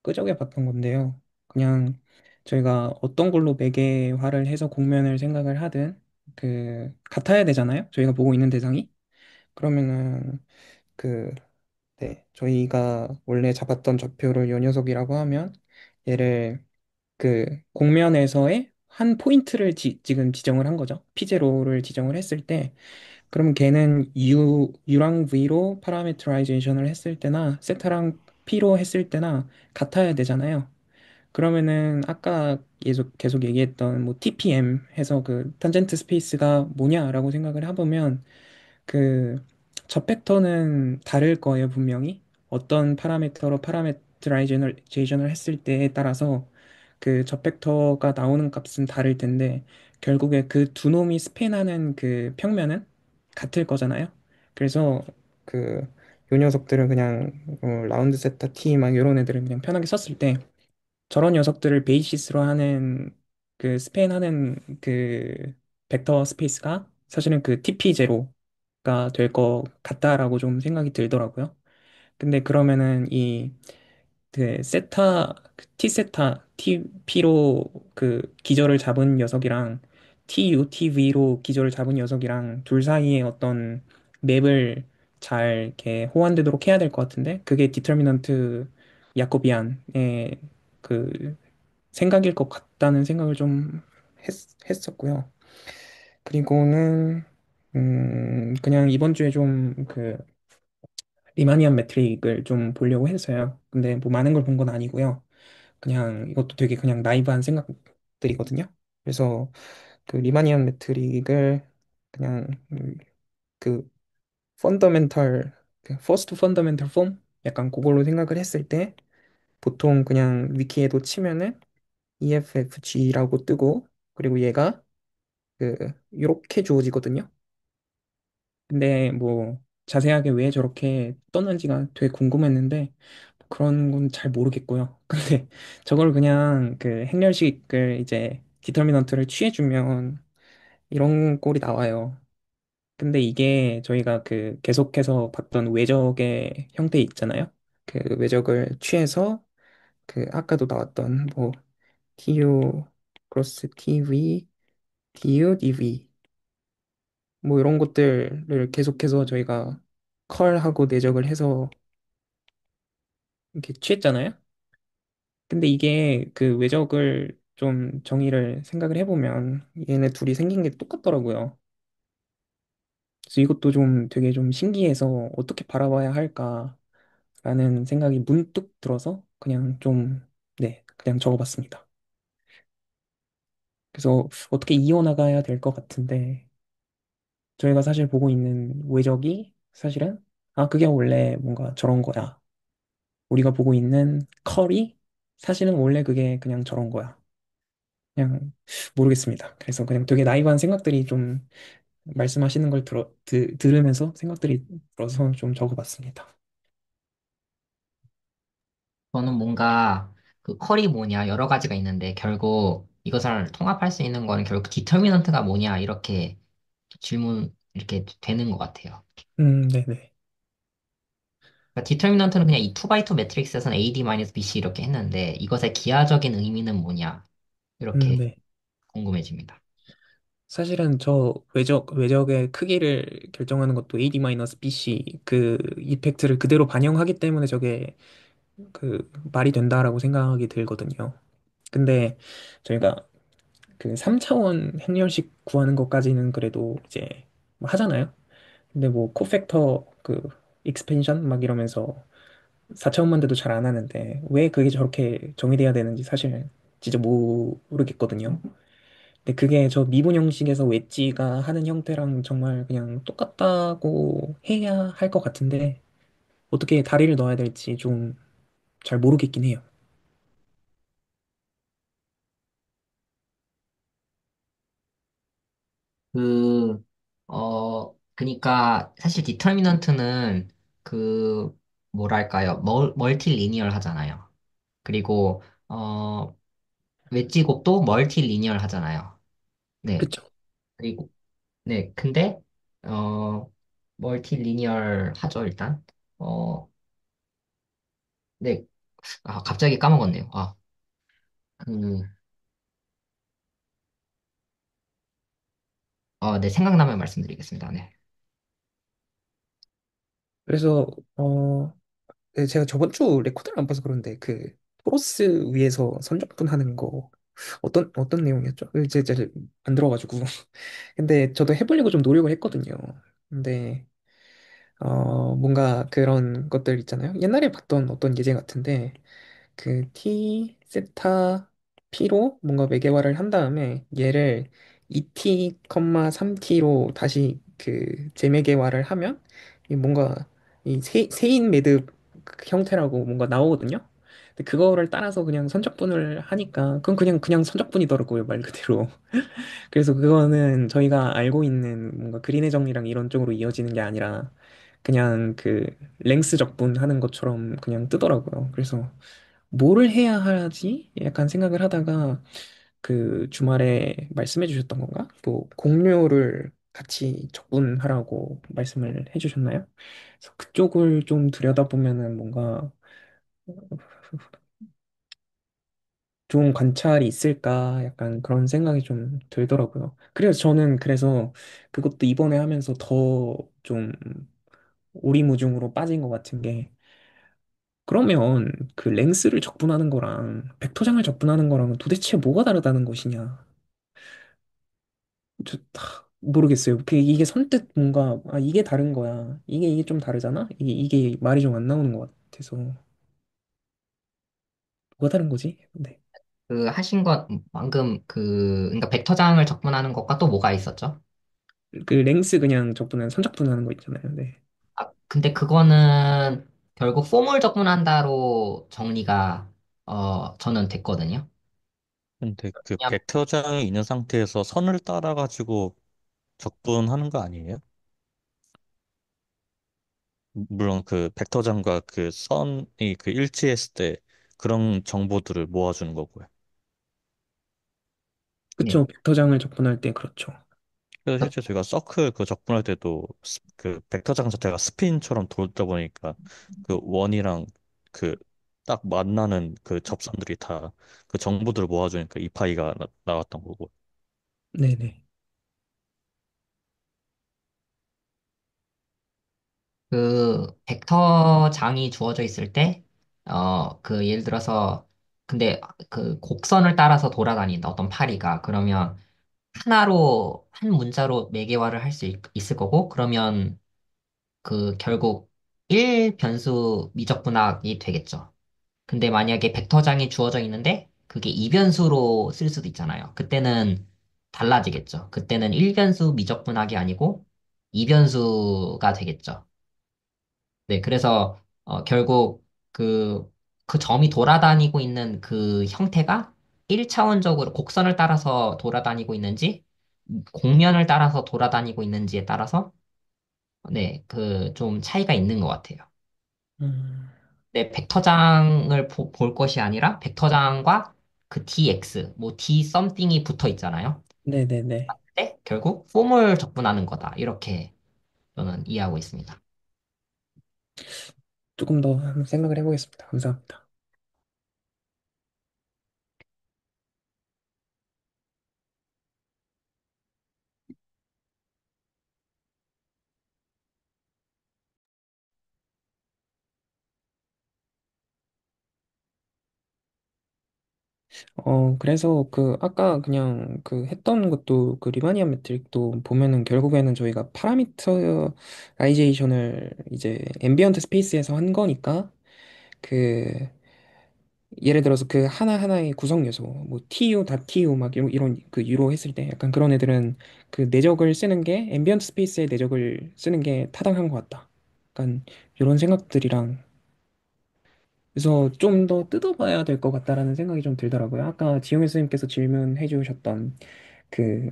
끄적여 봤던 건데요. 그냥 저희가 어떤 걸로 매개화를 해서 공면을 생각을 하든 같아야 되잖아요. 저희가 보고 있는 대상이. 그러면은 그 네, 저희가 원래 잡았던 좌표를 요 녀석이라고 하면 얘를 공면에서의 한 포인트를 지금 지정을 한 거죠. 피제로를 지정을 했을 때 그럼 걔는 U랑 V로 파라메트라이제이션을 했을 때나 세타랑 P로 했을 때나 같아야 되잖아요. 그러면은 아까 계속 얘기했던 뭐 TPM 해서 그 탄젠트 스페이스가 뭐냐라고 생각을 해보면 그 접팩터는 다를 거예요, 분명히. 어떤 파라미터로 파라메트라이제이션을 했을 때에 따라서 그 접팩터가 나오는 값은 다를 텐데 결국에 그 두 놈이 스팬하는 그 평면은 같을 거잖아요. 그래서 그 요 녀석들은 그냥 라운드 세타 T 막 이런 애들은 그냥 편하게 썼을 때 저런 녀석들을 베이시스로 하는 그 스팬하는 그 벡터 스페이스가 사실은 그 TP0가 될 것 같다라고 좀 생각이 들더라고요. 근데 그러면은 이 그 세타 T 세타 TP로 그 기저를 잡은 녀석이랑 TUTV로 기저를 잡은 녀석이랑 둘 사이에 어떤 맵을 잘 이렇게 호환되도록 해야 될 것 같은데 그게 디터미넌트 야코비안의 그 생각일 것 같다는 생각을 좀 했었고요. 그리고는 그냥 이번 주에 좀 그 리마니안 매트릭을 좀 보려고 해서요. 근데 뭐 많은 걸 본 건 아니고요. 그냥 이것도 되게 그냥 나이브한 생각들이거든요. 그래서 그 리마니안 매트릭을 그냥 그 펀더멘털 그 퍼스트 펀더멘털 폼 약간 그걸로 생각을 했을 때 보통 그냥 위키에도 치면은 EFFG라고 뜨고 그리고 얘가 그 이렇게 주어지거든요. 근데 뭐 자세하게 왜 저렇게 떴는지가 되게 궁금했는데 그런 건 잘 모르겠고요. 근데 저걸 그냥 그 행렬식을 이제 디터미넌트를 취해주면 이런 꼴이 나와요. 근데 이게 저희가 그 계속해서 봤던 외적의 형태 있잖아요. 그 외적을 취해서 그 아까도 나왔던 뭐 TU 크로스 TV, DU, DV 뭐 이런 것들을 계속해서 저희가 컬하고 내적을 해서 이렇게 취했잖아요. 근데 이게 그 외적을 좀 정의를 생각을 해보면 얘네 둘이 생긴 게 똑같더라고요. 그래서 이것도 좀 되게 좀 신기해서 어떻게 바라봐야 할까라는 생각이 문득 들어서 그냥 좀, 네, 그냥 적어봤습니다. 그래서 어떻게 이어나가야 될 것 같은데 저희가 사실 보고 있는 외적이 사실은 아, 그게 원래 뭔가 저런 거야. 우리가 보고 있는 컬이 사실은 원래 그게 그냥 저런 거야. 그냥 모르겠습니다. 그래서 그냥 되게 나이브한 생각들이 좀 말씀하시는 걸 들으면서 생각들이 들어서 좀 적어봤습니다. 저는 뭔가 그 컬이 뭐냐 여러 가지가 있는데 결국 이것을 통합할 수 있는 거는 결국 디터미넌트가 뭐냐 이렇게 질문 이렇게 되는 것 같아요. 네네. 그러니까 디터미넌트는 그냥 이 2x2 매트릭스에서는 AD-BC 이렇게 했는데 이것의 기하적인 의미는 뭐냐 이렇게 네. 궁금해집니다. 사실은 저 외적의 크기를 결정하는 것도 AD-BC 그 이펙트를 그대로 반영하기 때문에 저게 그 말이 된다라고 생각이 들거든요. 근데 저희가 그 3차원 행렬식 구하는 것까지는 그래도 이제 뭐 하잖아요. 근데 뭐 코팩터 그 익스펜션 막 이러면서 4차원만 돼도 잘 안 하는데 왜 그게 저렇게 정의돼야 되는지 사실 진짜 모르겠거든요. 근데 그게 저 미분 형식에서 웨지가 하는 형태랑 정말 그냥 똑같다고 해야 할 것 같은데 어떻게 다리를 넣어야 될지 좀 잘 모르겠긴 해요. 그, 그니까 사실 디터미넌트는 그, 뭐랄까요, 멀티리니얼 하잖아요. 그리고, 웨지곱도 멀티리니얼 하잖아요. 네. 그쵸? 그리고, 네. 근데, 어, 멀티리니얼 하죠, 일단. 어, 네. 아, 갑자기 까먹었네요. 아, 그, 네. 생각나면 말씀드리겠습니다. 네. 그래서 네, 제가 저번 주 레코드를 안 봐서 그런데 그 토로스 위에서 선적분 하는 거 어떤 내용이었죠? 제안 들어가지고 근데 저도 해보려고 좀 노력을 했거든요. 근데 뭔가 그런 것들 있잖아요. 옛날에 봤던 어떤 예제 같은데 그 T 세타 P로 뭔가 매개화를 한 다음에 얘를 2T, 3T로 다시 그 재매개화를 하면 이 뭔가 이 세인 매듭 형태라고 뭔가 나오거든요. 근데 그거를 따라서 그냥 선적분을 하니까 그건 그냥 선적분이더라고요, 말 그대로. 그래서 그거는 저희가 알고 있는 뭔가 그린의 정리랑 이런 쪽으로 이어지는 게 아니라 그냥 그 랭스 적분하는 것처럼 그냥 뜨더라고요. 그래서 뭐를 해야 하지? 약간 생각을 하다가 그 주말에 말씀해 주셨던 건가? 뭐 공료를 같이 적분하라고 말씀을 해 주셨나요? 그래서 그쪽을 좀 들여다보면은 뭔가 좋은 관찰이 있을까? 약간 그런 생각이 좀 들더라고요. 그래서 저는 그래서 그것도 이번에 하면서 더 좀 오리무중으로 빠진 것 같은 게 그러면 그 랭스를 적분하는 거랑 벡터장을 적분하는 거랑 도대체 뭐가 다르다는 것이냐? 모르겠어요. 이게 선뜻 뭔가 아 이게 다른 거야. 이게 좀 다르잖아. 이게 말이 좀 안 나오는 것 같아서 뭐가 다른 거지? 네. 그 하신 것 방금 그러니까 벡터장을 적분하는 것과 또 뭐가 있었죠? 그 랭스 그냥 적분하는 선적분하는 거 있잖아요. 네. 아, 근데 그거는 결국 포물 적분한다로 정리가 저는 됐거든요. 근데 그 그냥 벡터장이 있는 상태에서 선을 따라가지고 적분하는 거 아니에요? 물론 그 벡터장과 그 선이 그 일치했을 때 그런 정보들을 모아주는 거고요. 네. 그쵸. 벡터장을 적분할 때 그렇죠. 그래서 실제 저희가 서클 그 적분할 때도 그 벡터장 자체가 스핀처럼 돌다 보니까 그 원이랑 그 딱 만나는 그 접선들이 다 그 정보들을 모아주니까 이 파이가 나왔던 거고. 네네. 그 벡터장이 주어져 있을 때, 그 예를 들어서 근데 그 곡선을 따라서 돌아다닌다 어떤 파리가 그러면 하나로 한 문자로 매개화를 할 수 있을 거고 그러면 그 결국 1변수 미적분학이 되겠죠. 근데 만약에 벡터장이 주어져 있는데 그게 2변수로 쓸 수도 있잖아요. 그때는 달라지겠죠. 그때는 1변수 미적분학이 아니고 2변수가 되겠죠. 네, 그래서 결국 그 점이 돌아다니고 있는 그 형태가 1차원적으로 곡선을 따라서 돌아다니고 있는지 곡면을 따라서 돌아다니고 있는지에 따라서 네, 그 좀 차이가 있는 것 같아요. 음, 네, 벡터장을 볼 것이 아니라 벡터장과 그 dx, 뭐 d something이 붙어 있잖아요. 네네네. 근데 결국 폼을 적분하는 거다. 이렇게 저는 이해하고 있습니다. 조금 더 한번 생각을 해보겠습니다. 감사합니다. 그래서 그 아까 그냥 그 했던 것도 그 리바니안 매트릭도 보면은 결국에는 저희가 파라미터라이제이션을 이제 앰비언트 스페이스에서 한 거니까 그 예를 들어서 그 하나하나의 구성 요소 뭐 TU 다 TU 막 이런 그 유로 했을 때 약간 그런 애들은 그 내적을 쓰는 게 앰비언트 스페이스의 내적을 쓰는 게 타당한 것 같다. 약간 이런 생각들이랑 그래서 좀 더 뜯어봐야 될 것 같다라는 생각이 좀 들더라고요. 아까 지용현 선생님께서 질문해 주셨던 그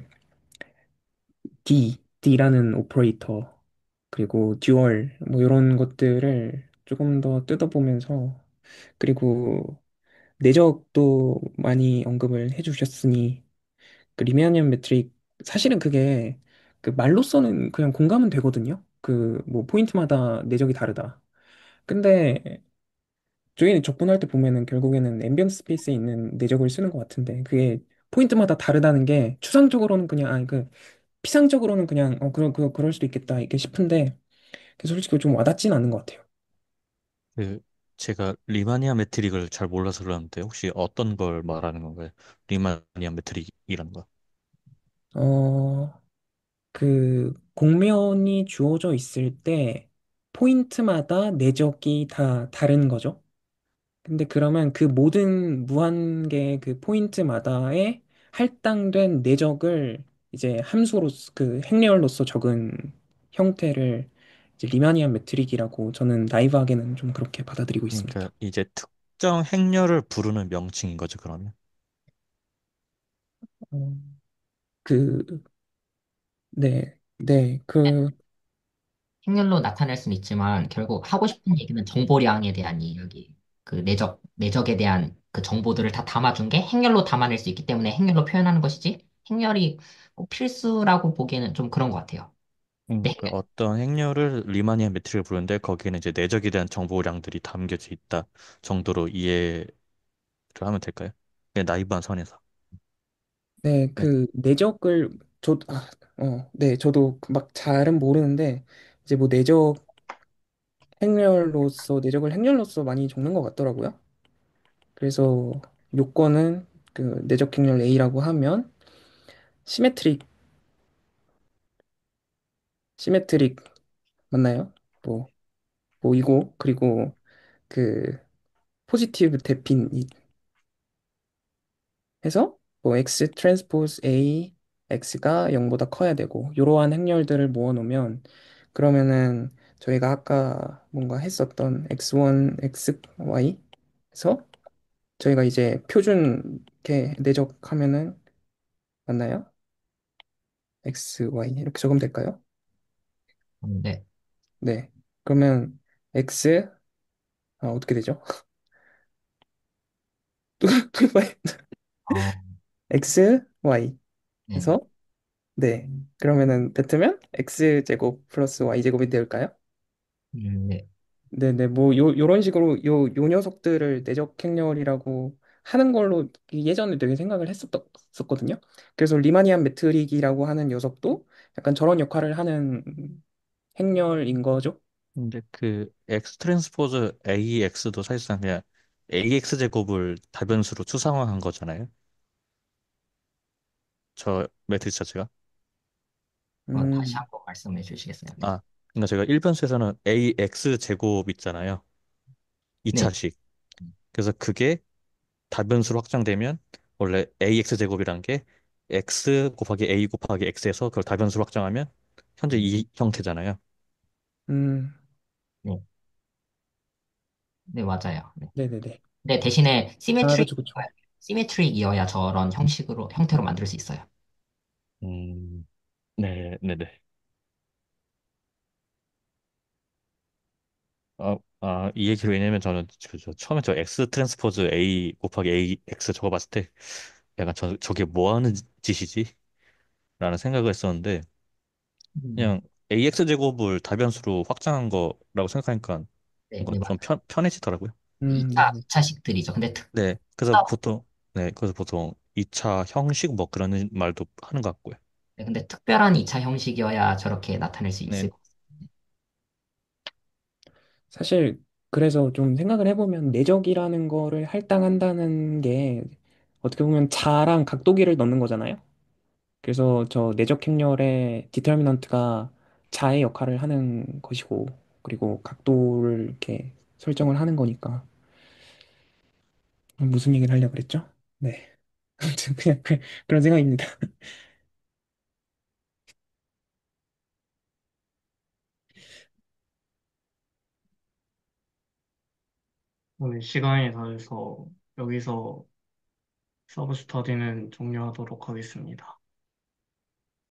D라는 오퍼레이터 그리고 듀얼 뭐 이런 것들을 조금 더 뜯어보면서 그리고 내적도 많이 언급을 해주셨으니 그 리메아니안 매트릭 사실은 그게 그 말로서는 그냥 공감은 되거든요. 그 뭐 포인트마다 내적이 다르다. 근데 저희는 적분할 때 보면은 결국에는 앰비언트 스페이스에 있는 내적을 쓰는 것 같은데 그게 포인트마다 다르다는 게 추상적으로는 그냥 아니 그 피상적으로는 그냥 그럴 수도 있겠다 이렇게 싶은데 그게 솔직히 좀 와닿진 않는 것 같아요. 그 제가 리마니아 메트릭을 잘 몰라서 그러는데 혹시 어떤 걸 말하는 건가요? 리마니아 메트릭이라는 거. 어 그 공면이 주어져 있을 때 포인트마다 내적이 다 다른 거죠. 근데 그러면 그 모든 무한계 그 포인트마다의 할당된 내적을 이제 함수로서 그 행렬로서 적은 형태를 이제 리마니안 메트릭이라고 저는 나이브하게는 좀 그렇게 받아들이고 그러니까 있습니다. 이제 특정 행렬을 부르는 명칭인 거죠, 그러면. 어, 그, 네, 네, 그, 행렬로 나타낼 수는 있지만 결국 하고 싶은 얘기는 정보량에 대한 이야기. 그 내적에 대한 그 정보들을 다 담아준 게 행렬로 담아낼 수 있기 때문에 행렬로 표현하는 것이지 행렬이 꼭 필수라고 보기에는 좀 그런 것 같아요. 네, 그 어떤 행렬을 리마니안 매트릭을 부르는데 거기에는 이제 내적에 대한 정보량들이 담겨져 있다 정도로 이해를 하면 될까요? 네, 나이브한 선에서. 네, 네. 그 내적을 네, 저도 막 잘은 모르는데 이제 뭐 내적을 행렬로서 많이 적는 것 같더라고요. 그래서 요건은 그 내적 행렬 A라고 하면 시메트릭, 시메트릭 맞나요? 뭐, 이고 그리고 그 포지티브 대핀 해서 뭐 x 트랜스포즈 a x가 0보다 커야 되고 이러한 행렬들을 모아 놓으면 그러면은 저희가 아까 뭔가 했었던 x1 xy 에서 저희가 이제 표준 이렇게 내적하면은 맞나요? xy 이렇게 적으면 될까요? 네. 네. 그러면 x 어떻게 되죠? 어, x y 네. 해서 네. 그러면은 뱉으면 x제곱 플러스 y제곱이 될까요? 네. 네네, 뭐, 요런 식으로 요 녀석들을 내적 행렬이라고 하는 걸로 예전에 되게 생각을 했었거든요. 그래서 리마니안 메트릭이라고 하는 녀석도 약간 저런 역할을 하는 행렬인 거죠. 근데 그 X 트랜스포즈 AX도 사실상 그냥 AX 제곱을 다변수로 추상화한 거잖아요. 저 매트리스 자체가. 다시 음, 한번 말씀해 주시겠어요? 네. 아, 그러니까 제가 1변수에서는 AX 제곱 있잖아요. 네. 2차식. 그래서 그게 다변수로 확장되면 원래 AX 제곱이란 게 X 곱하기 A 곱하기 X에서 그걸 다변수로 확장하면 현재 이 형태잖아요. 음, 네. 네, 맞아요. 네. 네네네. 근데 대신에 아, 그쵸, 그쵸. 시메트릭이어야 저런 형태로 만들 수 있어요. 음, 네, 네, 네. 이 얘기를 왜냐면 저는 저 처음에 저 X 트랜스포즈 A 곱하기 A X 적어봤을 때 약간 저게 뭐 하는 짓이지? 라는 생각을 했었는데 음, 그냥 AX 제곱을 다변수로 확장한 거라고 생각하니까 네, 뭔가 네, 좀 맞아요. 편해지더라고요. 네네. 2차식들이죠. 근데 네, 그래서 보통 2차 형식 뭐 그런 말도 하는 것 같고요. 특별한 2차 형식이어야 저렇게 나타낼 수 네, 있을 것 같습니다. 사실, 그래서 좀 생각을 해보면 내적이라는 거를 할당한다는 게 어떻게 보면 자랑 각도기를 넣는 거잖아요. 그래서 저 내적 행렬의 디터미넌트가 자의 역할을 하는 것이고, 그리고 각도를 이렇게 설정을 하는 거니까. 무슨 얘기를 하려고 그랬죠? 네. 아무튼 그냥 그런 생각입니다. 오늘 시간이 다 돼서 여기서 서브 스터디는 종료하도록 하겠습니다.